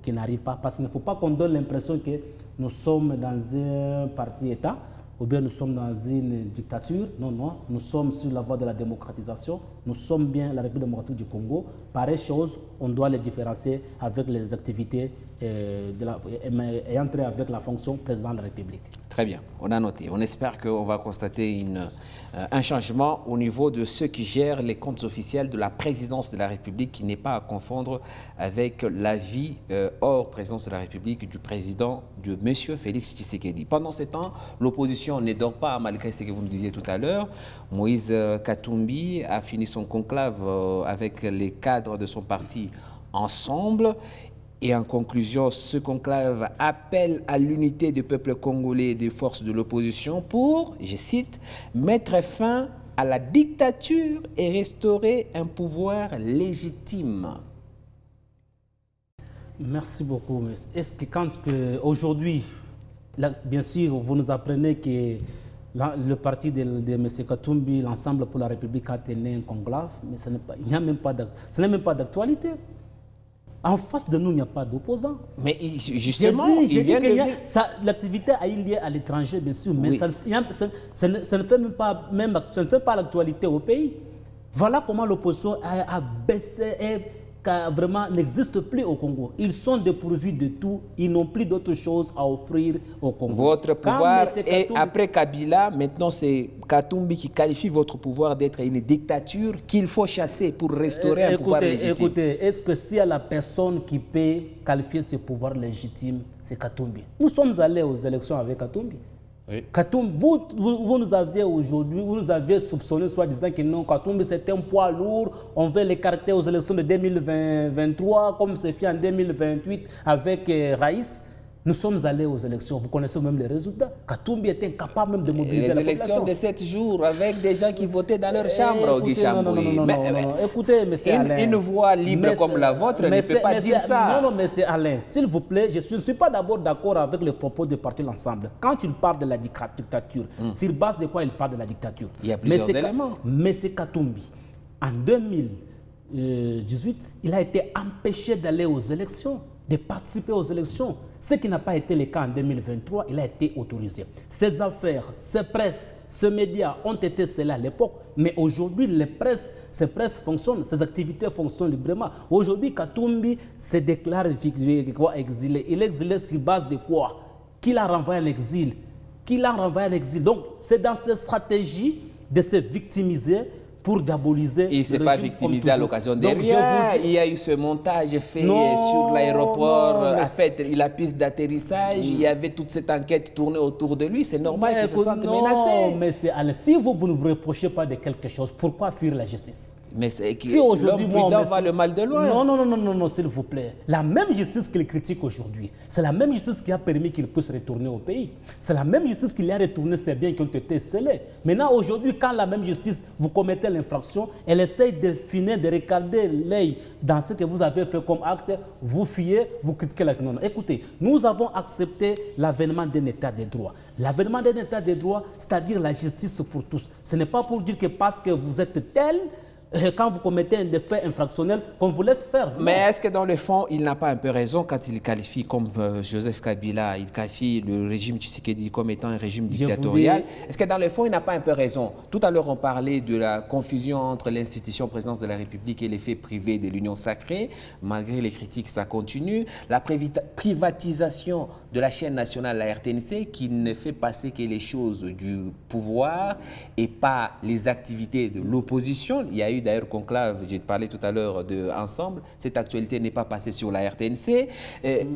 qui n'arrive pas. Parce qu'il ne faut pas qu'on donne l'impression que nous sommes dans un parti-État ou bien nous sommes dans une dictature. Non, non, nous sommes sur la voie de la démocratisation. Nous sommes bien la République démocratique du Congo. Pareille chose, on doit les différencier avec les activités ayant trait avec la fonction président de la République. Très bien, on a noté. On espère qu'on va constater un changement au niveau de ceux qui gèrent les comptes officiels de la présidence de la République, qui n'est pas à confondre avec la vie hors présidence de la République du président, de M. Félix Tshisekedi. Pendant ce temps, l'opposition ne dort pas, malgré ce que vous nous disiez tout à l'heure. Moïse Katumbi a fini son conclave avec les cadres de son parti ensemble. Et en conclusion, ce conclave appelle à l'unité du peuple congolais et des forces de l'opposition pour, je cite, mettre fin à la dictature et restaurer un pouvoir légitime. Merci beaucoup. Est-ce que aujourd'hui, bien sûr, vous nous apprenez que le parti de M. Katumbi, l'Ensemble pour la République, a tenu un conclave, mais ce n'est même pas d'actualité. En face de nous, il n'y a pas d'opposants. Mais justement, l'activité a eu lieu à l'étranger, bien sûr, mais oui, ça ne fait pas l'actualité au pays. Voilà comment l'opposition a baissé et vraiment n'existe plus au Congo. Ils sont dépourvus de tout, ils n'ont plus d'autre chose à offrir au Congo. Votre pouvoir est, après Kabila, maintenant c'est Katumbi qui qualifie votre pouvoir d'être une dictature qu'il faut chasser pour restaurer un pouvoir légitime. Écoutez, est-ce que s'il y a la personne qui peut qualifier ce pouvoir légitime, c'est Katumbi? Nous sommes allés aux élections avec Katumbi. Oui. Katumbi, vous nous avez aujourd'hui, vous nous avez soupçonné soit disant que non, Katumbi c'est un poids lourd, on veut l'écarter aux élections de 2023 comme c'est fait en 2028 avec Raïs. Nous sommes allés aux élections, vous connaissez même les résultats. Katumbi était incapable même de mobiliser la population. Les élections de 7 jours avec des gens qui votaient dans leur chambre, Écoutez, M. Alain. Une voix libre comme la vôtre ne peut pas dire ça. Non, M. Alain, s'il vous plaît, je ne suis pas d'abord d'accord avec les propos du parti L'Ensemble. Quand il parle de la dictature, sur base de quoi il parle de la dictature? Il y a plusieurs éléments. M. Katumbi, en 2018, il a été empêché d'aller aux élections, de participer aux élections. Ce qui n'a pas été le cas en 2023, il a été autorisé. Ces affaires, ces presses, ces médias ont été scellés à l'époque, mais aujourd'hui, ces presses fonctionnent, ces activités fonctionnent librement. Aujourd'hui, Katumbi se déclare exilé. Il est exilé sur base de quoi? Qui l'a renvoyé en exil? Donc, c'est dans cette stratégie de se victimiser pour diaboliser. Il ne s'est pas victimisé à l'occasion de rien. Il y a eu ce montage fait sur l'aéroport. En fait, la piste d'atterrissage, il y avait toute cette enquête tournée autour de lui. C'est normal qu'il se sente menacé. Non, mais si vous ne vous reprochez pas de quelque chose, pourquoi fuir la justice? Mais c'est Si aujourd'hui, l'homme moi, prudent va le mal de loin. Non, s'il vous plaît. La même justice qu'il critique aujourd'hui, c'est la même justice qui a permis qu'il puisse retourner au pays. C'est la même justice qui lui a retourné ses biens qui ont été scellés. Maintenant, aujourd'hui, quand la même justice, vous commettez l'infraction, elle essaye de finir, de regarder l'œil dans ce que vous avez fait comme acte, vous fuyez, vous critiquez la... Non. Écoutez, nous avons accepté l'avènement d'un état de droit. L'avènement d'un état de droit, c'est-à-dire la justice pour tous. Ce n'est pas pour dire que parce que vous êtes tel, quand vous commettez un fait infractionnel, qu'on vous laisse faire. Mais est-ce que dans le fond, il n'a pas un peu raison quand il qualifie, comme Joseph Kabila, il qualifie le régime Tshisekedi comme étant un régime dictatorial? Est-ce que dans le fond, il n'a pas un peu raison? Tout à l'heure, on parlait de la confusion entre l'institution présidence de la République et les faits privés de l'Union sacrée. Malgré les critiques, ça continue. La privatisation de la chaîne nationale, la RTNC, qui ne fait passer que les choses du pouvoir et pas les activités de l'opposition. Il y a eu d'ailleurs conclave, j'ai parlé tout à l'heure de Ensemble, cette actualité n'est pas passée sur la RTNC,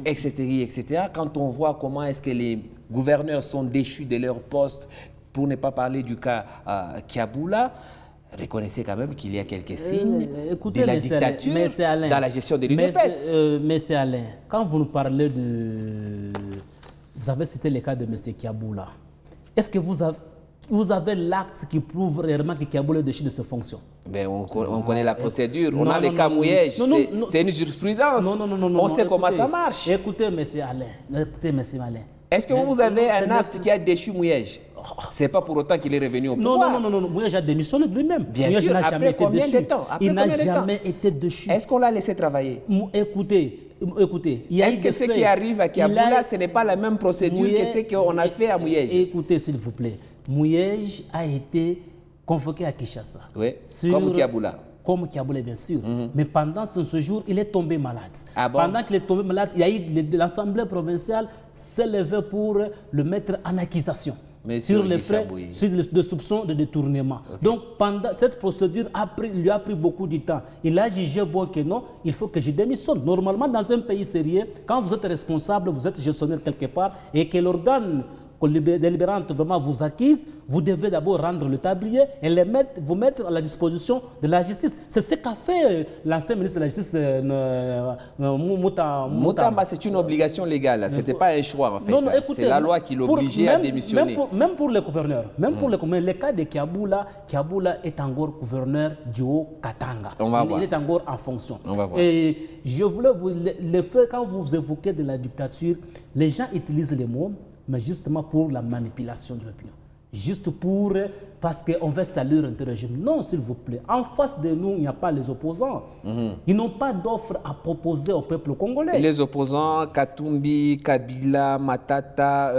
etc., etc. Quand on voit comment est-ce que les gouverneurs sont déchus de leur poste, pour ne pas parler du cas Kiaboula, reconnaissez quand même qu'il y a quelques signes de la dictature dans la gestion de l'UDPS. Mais c'est Alain, quand vous nous parlez de... Vous avez cité le cas de M. Kiaboula. Est-ce que vous avez l'acte qui prouve réellement que Kiaboula est déchu de ses fonctions? Ben, on connaît la procédure. On a le cas Mouyej. C'est une jurisprudence. On sait comment ça marche. Écoutez, M. Alain. Est-ce que vous avez un acte qui a déchu Mouyej? Ce n'est pas pour autant qu'il est revenu au pouvoir. Non. Mouyej a démissionné de lui-même. Bien sûr, après combien de temps? Il n'a jamais été déchu. Est-ce qu'on l'a laissé travailler? Écoutez, est-ce que ce qui arrive à Kiaboula, ce n'est pas la même procédure que ce qu'on a fait à Mouyej? Écoutez, s'il vous plaît. Mouyej a été convoqué à Kinshasa. Oui, comme Kiaboula. Comme Kiaboula, bien sûr. Mais pendant ce séjour, il est tombé malade. Ah bon? Pendant qu'il est tombé malade, il y a eu l'Assemblée provinciale s'est levée pour le mettre en accusation. Sur les frais, sur le soupçon de détournement. Okay. Donc, pendant cette procédure lui a pris beaucoup de temps. Il a jugé bon que non, il faut que je démissionne. Normalement, dans un pays sérieux, quand vous êtes responsable, vous êtes gestionnaire quelque part, et que l'organe délibérante vraiment vous accuse, vous devez d'abord rendre le tablier et vous mettre à la disposition de la justice. C'est ce qu'a fait l'ancien ministre de la Justice, Moutamba. C'est une obligation légale, ce n'était pas un choix en fait. C'est la loi qui l'obligeait à démissionner. Même pour les gouverneurs, le cas de Kiaboula est encore gouverneur du Haut-Katanga. Il est encore en fonction. On va voir. Et je voulais le fait, quand vous évoquez de la dictature, les gens utilisent les mots, mais justement pour la manipulation de l'opinion. Juste parce qu'on veut saluer un régime. Non, s'il vous plaît. En face de nous, il n'y a pas les opposants. Ils n'ont pas d'offre à proposer au peuple congolais. Les opposants, Katumbi, Kabila, Matata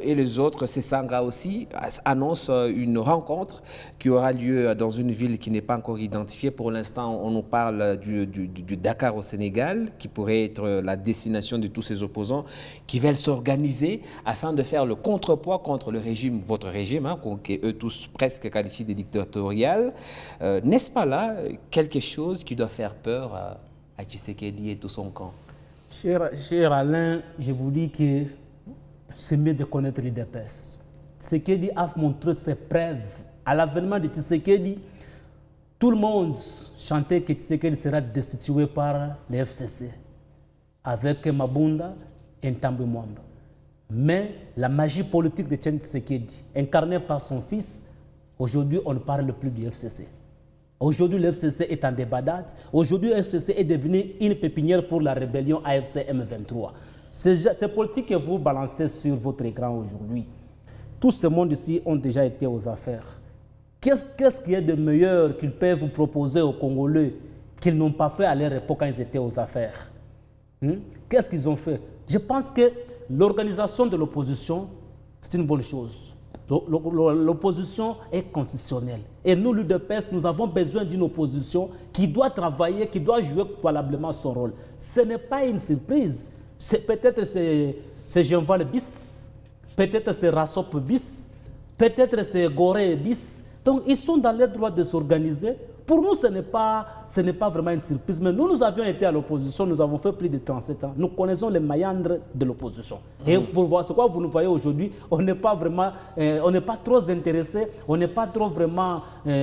et les autres, Sesanga aussi, annoncent une rencontre qui aura lieu dans une ville qui n'est pas encore identifiée. Pour l'instant, on nous parle du Dakar au Sénégal, qui pourrait être la destination de tous ces opposants qui veulent s'organiser afin de faire le contrepoids contre le régime, votre régime, que eux tous presque qualifié de dictatorial. N'est-ce pas là quelque chose qui doit faire peur à Tshisekedi et tout son camp? Cher Alain, je vous dis que c'est mieux de connaître l'UDPS. Tshisekedi a montré ses preuves. À l'avènement de Tshisekedi, tout le monde chantait que Tshisekedi sera destitué par les FCC, avec Mabunda et Ntambwe Mwamba. Mais la magie politique de Tshisekedi, incarnée par son fils, aujourd'hui, on ne parle plus du FCC. Aujourd'hui, le FCC est en débandade. Aujourd'hui, le FCC est devenu une pépinière pour la rébellion AFC M23. Ces politiques que vous balancez sur votre écran aujourd'hui, tout ce monde ici ont déjà été aux affaires. Qu'est-ce qu'il y a de meilleur qu'ils peuvent vous proposer aux Congolais qu'ils n'ont pas fait à leur époque quand ils étaient aux affaires? Qu'est-ce qu'ils ont fait? Je pense que l'organisation de l'opposition, c'est une bonne chose. L'opposition est constitutionnelle. Et nous, l'UDPS, nous avons besoin d'une opposition qui doit travailler, qui doit jouer valablement son rôle. Ce n'est pas une surprise. Peut-être c'est Jean-Val bis, peut-être c'est Rassop bis, peut-être c'est Gorée bis, Donc, ils sont dans leur droit de s'organiser. Pour nous, ce n'est pas vraiment une surprise. Mais nous avions été à l'opposition, nous avons fait plus de 37 ans. Nous connaissons les méandres de l'opposition. Et ce que vous nous voyez aujourd'hui, on n'est pas trop intéressés, on n'est pas trop vraiment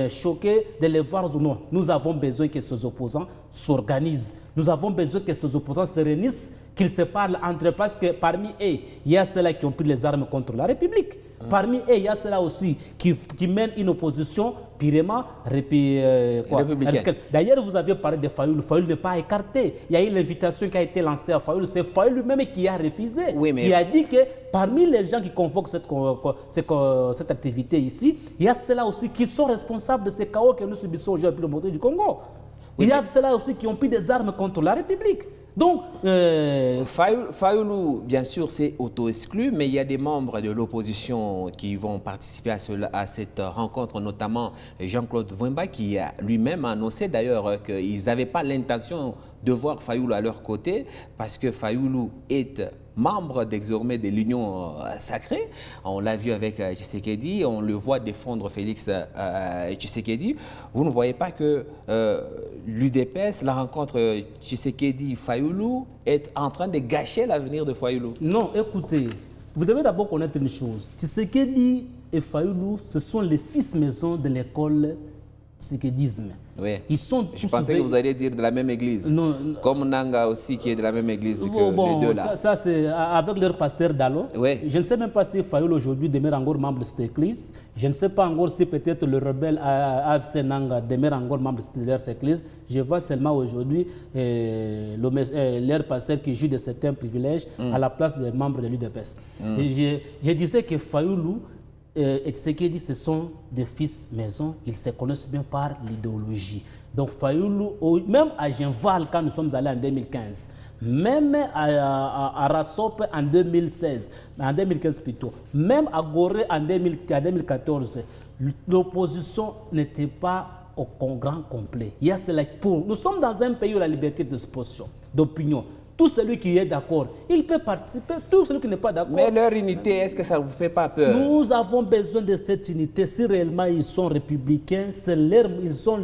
choqués de les voir ou non. Nous avons besoin que ces opposants s'organisent. Nous avons besoin que ces opposants se réunissent, qu'ils se parlent entre eux, parce que parmi eux, il y a ceux-là qui ont pris les armes contre la République. Parmi eux, il y a ceux-là aussi qui mènent une opposition purement républicaine. D'ailleurs, vous aviez parlé de Fayoulou. Fayoulou n'est pas écarté. Il y a eu l'invitation qui a été lancée à Fayoulou. C'est Fayoulou lui-même qui a refusé. Oui, mais... Qui a dit que parmi les gens qui convoquent cette activité ici, il y a ceux-là aussi qui sont responsables de ces chaos que nous subissons aujourd'hui au du Congo. Oui, il y a ceux-là aussi qui ont pris des armes contre la République. Donc, Fayoulou, bien sûr, c'est auto-exclu, mais il y a des membres de l'opposition qui vont participer à cette rencontre, notamment Jean-Claude Vwemba, qui a lui-même annoncé d'ailleurs qu'ils n'avaient pas l'intention de voir Fayoulou à leur côté, parce que Fayoulou est membre désormais de l'Union sacrée. On l'a vu avec Tshisekedi, on le voit défendre Félix Tshisekedi. Vous ne voyez pas que l'UDPS, la rencontre Tshisekedi-Fayoulou, est en train de gâcher l'avenir de Fayoulou? Non, écoutez, vous devez d'abord connaître une chose. Tshisekedi et Fayoulou, ce sont les fils maison de l'école tshisekedisme. Oui. Ils sont Je pensais que vous alliez dire de la même église. Non, comme Nanga aussi, qui est de la même église que les deux là. Ça c'est avec leur pasteur Dalo. Oui. Je ne sais même pas si Fayoulou aujourd'hui demeure encore membre de cette église. Je ne sais pas encore si peut-être le rebelle AFC Nanga demeure encore membre de cette église. Je vois seulement aujourd'hui leur pasteur qui joue de certains privilèges à la place des membres de l'UDPS. Je disais que Fayoulou et Tshisekedi, ce sont des fils maison, ils se connaissent bien par l'idéologie. Donc Fayoulou, même à Genval, quand nous sommes allés en 2015, même à Rassop en 2016, en 2015 plutôt, même à Gorée en 2014, l'opposition n'était pas au grand complet. Nous sommes dans un pays où la liberté d'expression, d'opinion. Tout celui qui est d'accord, il peut participer. Tout celui qui n'est pas d'accord. Mais leur unité, est-ce que ça ne vous fait pas peur? Nous avons besoin de cette unité. Si réellement ils sont républicains, ils ont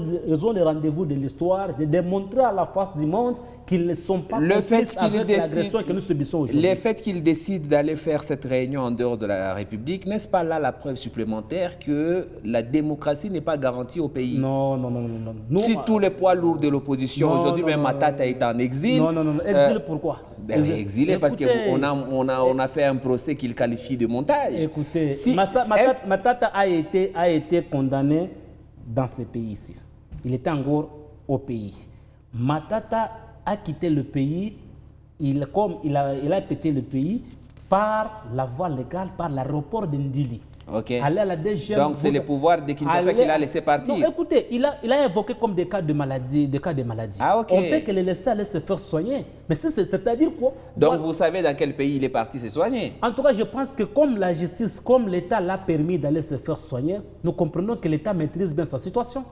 le rendez-vous de l'histoire, de démontrer à la face du monde qu'ils ne sont pas complices avec l'agression que nous subissons aujourd'hui. Le fait qu'ils décident d'aller faire cette réunion en dehors de la République, n'est-ce pas là la preuve supplémentaire que la démocratie n'est pas garantie au pays? Non. Si tous les poids lourds de l'opposition, aujourd'hui même Matata est en exil. Non. Exil pourquoi? Exilé parce qu'on a fait un procès qu'il qualifie de montage. Écoutez, Matata a été condamné dans ce pays-ci. Il était encore au pays. Matata a quitté le pays, il a quitté le pays par la voie légale, par l'aéroport de Ndili. Okay. Donc c'est le pouvoir de Kinshasa qu'il a laissé partir. Non, écoutez, il a évoqué comme des cas de maladie. Ah, okay. On peut que les laisser aller se faire soigner. Mais c'est-à-dire quoi? Donc vous savez dans quel pays il est parti se soigner? En tout cas, je pense que comme la justice, comme l'État l'a permis d'aller se faire soigner, nous comprenons que l'État maîtrise bien sa situation.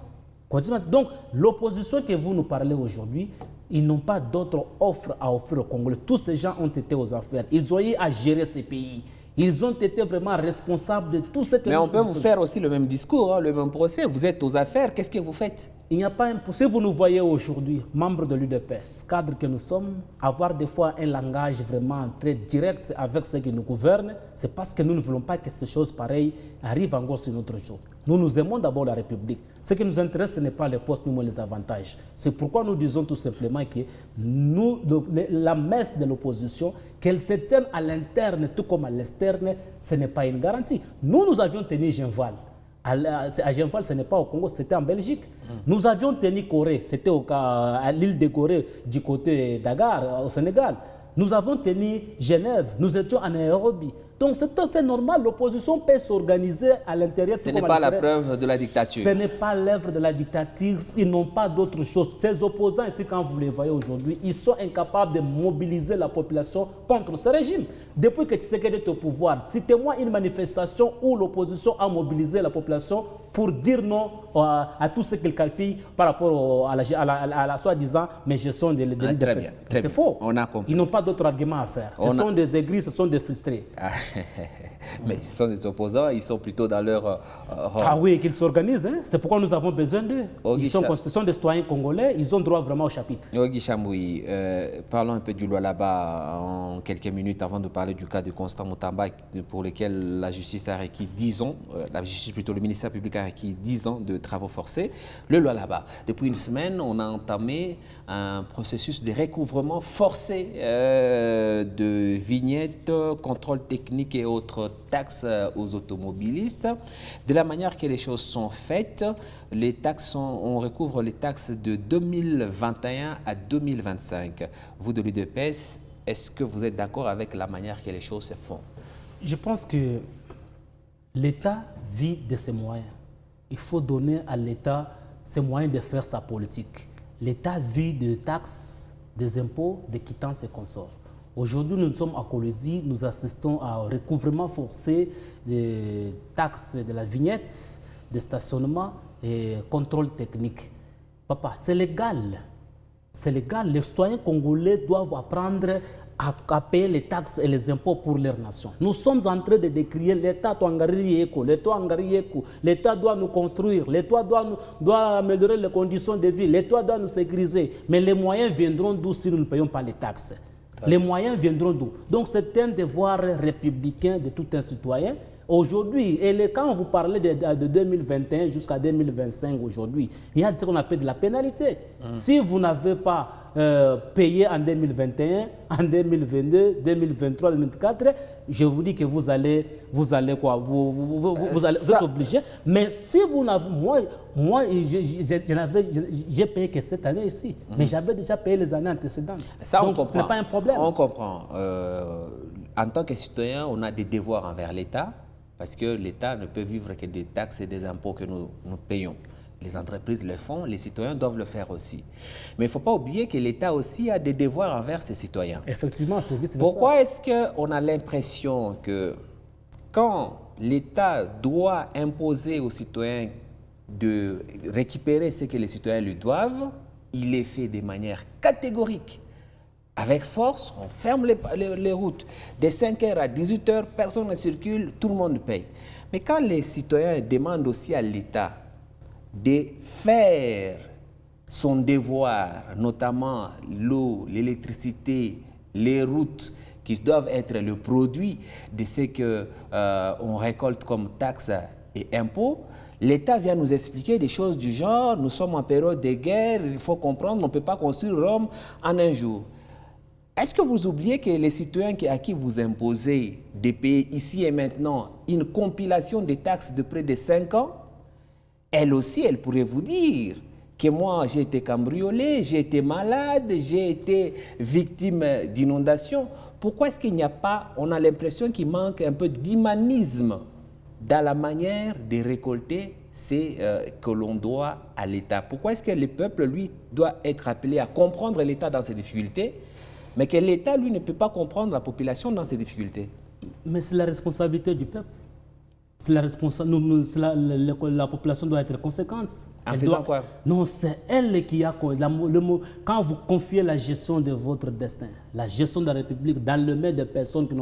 Donc l'opposition que vous nous parlez aujourd'hui, ils n'ont pas d'autres offres à offrir au Congolais. Tous ces gens ont été aux affaires. Ils ont eu à gérer ces pays. Ils ont été vraiment responsables de tout ce que Mais on peut vous faire aussi le même discours, le même procès. Vous êtes aux affaires, qu'est-ce que vous faites? Il n'y a pas un... Si vous nous voyez aujourd'hui, membres de l'UDPS, cadres que nous sommes, avoir des fois un langage vraiment très direct avec ceux qui nous gouvernent, c'est parce que nous ne voulons pas que ces choses pareilles arrivent encore sur notre jour. Nous aimons d'abord la République. Ce qui nous intéresse, ce n'est pas les postes, mais les avantages. C'est pourquoi nous disons tout simplement que la messe de l'opposition, qu'elle se tienne à l'interne tout comme à l'externe, ce n'est pas une garantie. Nous avions tenu Genval. À Genval, ce n'est pas au Congo, c'était en Belgique. Nous avions tenu Corée, c'était à l'île de Corée, du côté d'Agar, au Sénégal. Nous avons tenu Genève, nous étions en Nairobi. Donc c'est tout à fait normal, l'opposition peut s'organiser à l'intérieur. Ce n'est pas la preuve de la dictature. Ce n'est pas l'œuvre de la dictature, ils n'ont pas d'autre chose. Ces opposants ici, quand vous les voyez aujourd'hui, ils sont incapables de mobiliser la population contre ce régime. Depuis que Tshisekedi est au pouvoir, citez-moi une manifestation où l'opposition a mobilisé la population pour dire non à tout ce qu'ils qualifient par rapport à la soi-disant mais gestion des très bien. C'est faux. On a compris. Ils n'ont pas d'autre argument à faire. Ce sont des aigris, ce sont des frustrés. Mais ce sont des opposants, ils sont plutôt dans leur rang. Ah oui, qu'ils s'organisent, hein. C'est pourquoi nous avons besoin d'eux. Ce sont des citoyens congolais, ils ont droit vraiment au chapitre. Ogi Chamboui, parlons un peu du Lualaba en quelques minutes avant de parler du cas de Constant Mutamba pour lequel la justice a requis 10 ans, le ministère public a requis 10 ans de travaux forcés. Le Lualaba, depuis une semaine, on a entamé un processus de recouvrement forcé de vignettes, contrôle technique et autres taxes aux automobilistes. De la manière que les choses sont faites, on recouvre les taxes de 2021 à 2025. Vous de l'UDPS, est-ce que vous êtes d'accord avec la manière que les choses se font? Je pense que l'État vit de ses moyens. Il faut donner à l'État ses moyens de faire sa politique. L'État vit de taxes, des impôts, des quittances et consorts. Aujourd'hui, nous sommes à Colosie, nous assistons à un recouvrement forcé des taxes de la vignette, de stationnement et contrôle technique. Papa, c'est légal. C'est légal. Les citoyens congolais doivent apprendre à payer les taxes et les impôts pour leur nation. Nous sommes en train de décrire l'État l'État doit nous construire, l'État doit améliorer les conditions de vie, l'État doit nous sécuriser. Mais les moyens viendront d'où si nous ne payons pas les taxes? Les moyens viendront d'où? Donc c'est un devoir républicain de tout un citoyen. Aujourd'hui, quand vous parlez de 2021 jusqu'à 2025 aujourd'hui, il y a ce qu'on appelle de la pénalité. Si vous n'avez pas payé en 2021, en 2022, 2023, 2024, je vous dis que vous allez quoi? Vous êtes obligé. Mais si vous n'avez... Moi j'ai payé que cette année ici, mais j'avais déjà payé les années antécédentes. Ça, donc, ce n'est pas un problème. On comprend. En tant que citoyen, on a des devoirs envers l'État, parce que l'État ne peut vivre que des taxes et des impôts que nous payons. Les entreprises le font, les citoyens doivent le faire aussi. Mais il ne faut pas oublier que l'État aussi a des devoirs envers ses citoyens. Effectivement, c'est vice-versa. Pourquoi est-ce qu'on a l'impression que quand l'État doit imposer aux citoyens de récupérer ce que les citoyens lui doivent, il les fait de manière catégorique? Avec force, on ferme les routes. De 5h à 18h, personne ne circule, tout le monde paye. Mais quand les citoyens demandent aussi à l'État de faire son devoir, notamment l'eau, l'électricité, les routes, qui doivent être le produit de ce qu'on récolte comme taxes et impôts, l'État vient nous expliquer des choses du genre, nous sommes en période de guerre, il faut comprendre, on ne peut pas construire Rome en un jour. Est-ce que vous oubliez que les citoyens à qui vous imposez de payer ici et maintenant une compilation des taxes de près de 5 ans, elle aussi, elle pourrait vous dire que moi, j'ai été cambriolé, j'ai été malade, j'ai été victime d'inondations. Pourquoi est-ce qu'il n'y a pas, on a l'impression qu'il manque un peu d'humanisme dans la manière de récolter ce que l'on doit à l'État? Pourquoi est-ce que le peuple, lui, doit être appelé à comprendre l'État dans ses difficultés, mais que l'État, lui, ne peut pas comprendre la population dans ses difficultés? Mais c'est la responsabilité du peuple. La population doit être conséquente. En faisant quoi? Non, c'est elle qui a... Quand vous confiez la gestion de votre destin, la gestion de la République dans le main de personnes qui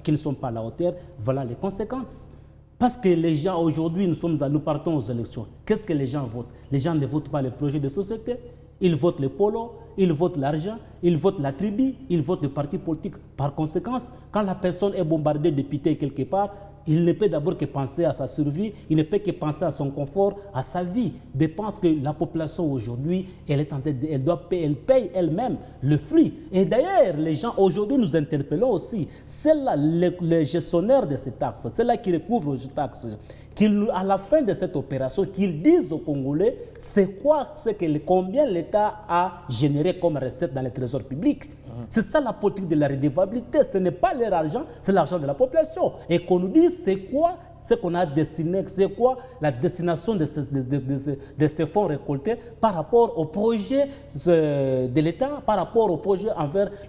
qui ne sont pas à la hauteur, voilà les conséquences. Parce que les gens, aujourd'hui, nous partons aux élections. Qu'est-ce que les gens votent? Les gens ne votent pas les projets de société. Ils votent les polos, ils votent l'argent, ils votent la tribu, ils votent le parti politique. Par conséquent, quand la personne est bombardée de pitié quelque part, il ne peut d'abord que penser à sa survie, il ne peut que penser à son confort, à sa vie. Je pense que la population aujourd'hui, elle paye elle-même le fruit. Et d'ailleurs, les gens aujourd'hui nous interpellons aussi. C'est là les gestionnaires de ces taxes, c'est là qui recouvrent ces taxes. À la fin de cette opération, qu'ils disent aux Congolais combien l'État a généré comme recette dans les trésors publics. C'est ça la politique de la redevabilité. Ce n'est pas leur argent, c'est l'argent de la population. Et qu'on nous dise c'est quoi ce qu'on a destiné, c'est quoi la destination de ces fonds récoltés par rapport au projet de l'État, par rapport au projet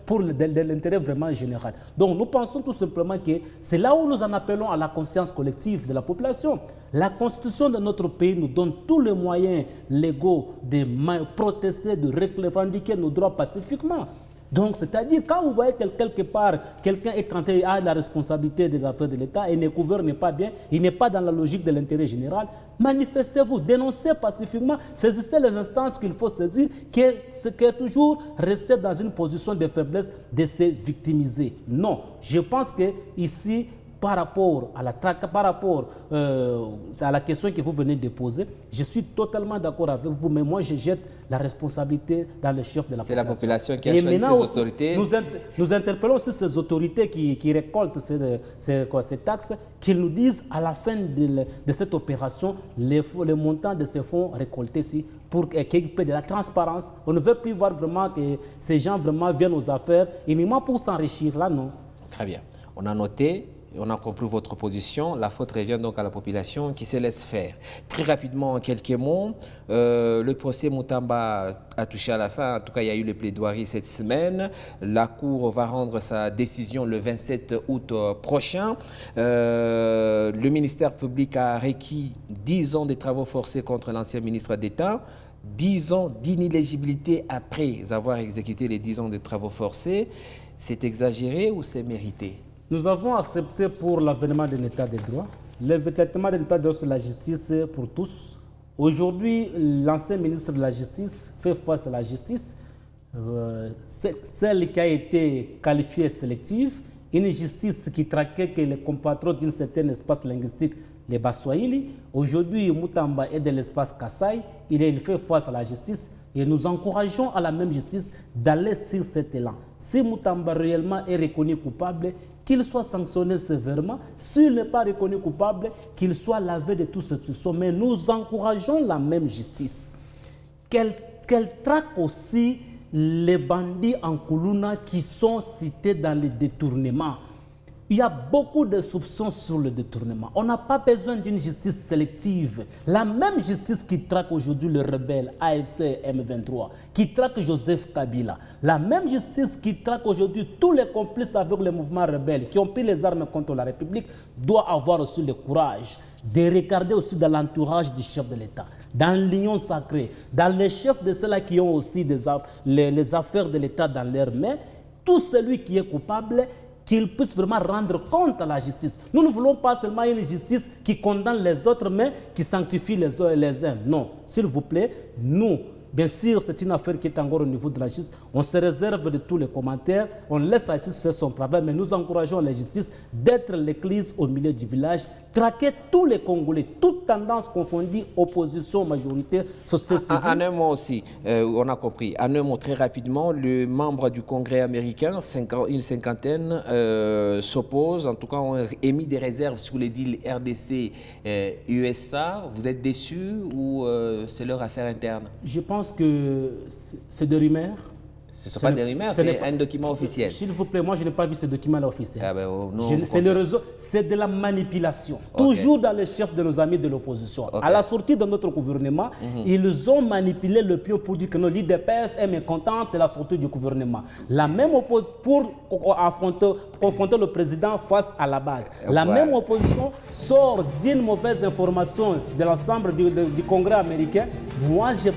pour l'intérêt vraiment général. Donc nous pensons tout simplement que c'est là où nous en appelons à la conscience collective de la population. La Constitution de notre pays nous donne tous les moyens légaux de protester, de revendiquer nos droits pacifiquement. Donc, c'est-à-dire, quand vous voyez que quelque part, quelqu'un est tenté à la responsabilité des affaires de l'État et ne gouverne pas bien, il n'est pas dans la logique de l'intérêt général, manifestez-vous, dénoncez pacifiquement, saisissez les instances qu'il faut saisir, qui est toujours rester dans une position de faiblesse, de se victimiser. Non, je pense que ici, par rapport à la question que vous venez de poser, je suis totalement d'accord avec vous, mais moi je jette la responsabilité dans le chef de la population. C'est la population qui a choisi ces autorités. Nous interpellons aussi ces autorités qui récoltent ces taxes, qu'ils nous disent à la fin de cette opération le montant de ces fonds récoltés ici pour qu'il y ait de la transparence. On ne veut plus voir vraiment que ces gens vraiment viennent aux affaires uniquement pour s'enrichir. Là, non. Très bien. On a noté. On a compris votre position. La faute revient donc à la population qui se laisse faire. Très rapidement, en quelques mots, le procès Moutamba a touché à la fin. En tout cas, il y a eu les plaidoiries cette semaine. La Cour va rendre sa décision le 27 août prochain. Le ministère public a requis 10 ans de travaux forcés contre l'ancien ministre d'État. 10 ans d'inéligibilité après avoir exécuté les 10 ans de travaux forcés. C'est exagéré ou c'est mérité? Nous avons accepté pour l'avènement de l'état de droit, le traitement de l'état de droit sur la justice pour tous. Aujourd'hui, l'ancien ministre de la Justice fait face à la justice, celle qui a été qualifiée sélective, une justice qui traquait que les compatriotes d'un certain espace linguistique, les Baswahili. Aujourd'hui, Moutamba est de l'espace Kassai, il fait face à la justice. Et nous encourageons à la même justice d'aller sur cet élan. Si Moutamba réellement est reconnu coupable, qu'il soit sanctionné sévèrement. S'il n'est pas reconnu coupable, qu'il soit lavé de tout ce soupçon. Mais nous encourageons la même justice. Qu'elle traque aussi les bandits en Koulouna qui sont cités dans les détournements. Il y a beaucoup de soupçons sur le détournement. On n'a pas besoin d'une justice sélective. La même justice qui traque aujourd'hui le rebelle AFC M23, qui traque Joseph Kabila, la même justice qui traque aujourd'hui tous les complices avec le mouvement rebelle qui ont pris les armes contre la République, doit avoir aussi le courage de regarder aussi dans l'entourage du chef de l'État, dans l'union sacrée, dans les chefs de ceux-là qui ont aussi les affaires de l'État dans leurs mains. Tout celui qui est coupable, qu'il puisse vraiment rendre compte à la justice. Nous ne voulons pas seulement une justice qui condamne les autres, mais qui sanctifie les uns. Non, s'il vous plaît, nous, bien sûr, c'est une affaire qui est encore au niveau de la justice. On se réserve de tous les commentaires, on laisse la justice faire son travail, mais nous encourageons la justice d'être l'église au milieu du village, traquer tous les Congolais, toutes tendances confondues, opposition, majorité, société civile. En un mot aussi, on a compris, en un mot très rapidement, le membre du Congrès américain, une cinquantaine, s'opposent, en tout cas ont émis des réserves sur les deals RDC-USA. Vous êtes déçus ou c'est leur affaire interne? Je pense que c'est des rumeurs. Ce ne sont pas des rumeurs, c'est un document officiel. S'il vous plaît, moi je n'ai pas vu ce document-là officiel. Ah ben, c'est le réseau, c'est de la manipulation. Okay. Toujours dans les chefs de nos amis de l'opposition. Okay. À la sortie de notre gouvernement, ils ont manipulé le pion pour dire que l'IDPS est mécontente de la sortie du gouvernement. La même opposition, pour confronter le président face à la base. La même opposition sort d'une mauvaise information de l'ensemble du Congrès américain. Moi je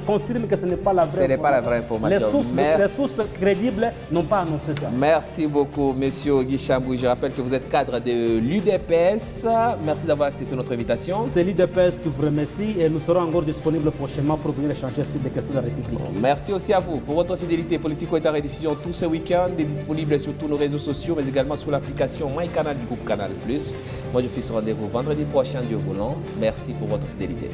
confirme que ce n'est pas la vraie information. Ce n'est pas la vraie information. Les sources crédibles n'ont pas annoncé ça. Merci beaucoup, monsieur Guy Chambouy. Je rappelle que vous êtes cadre de l'UDPS. Merci d'avoir accepté notre invitation. C'est l'UDPS qui vous remercie et nous serons encore disponibles prochainement pour venir échanger sur des questions de la République. Merci aussi à vous pour votre fidélité. Politico est en rediffusion tout ce week-end, est disponible sur tous nos réseaux sociaux, mais également sur l'application MyCanal du groupe Canal+. Moi, je fixe rendez-vous vendredi prochain, Dieu voulant. Merci pour votre fidélité.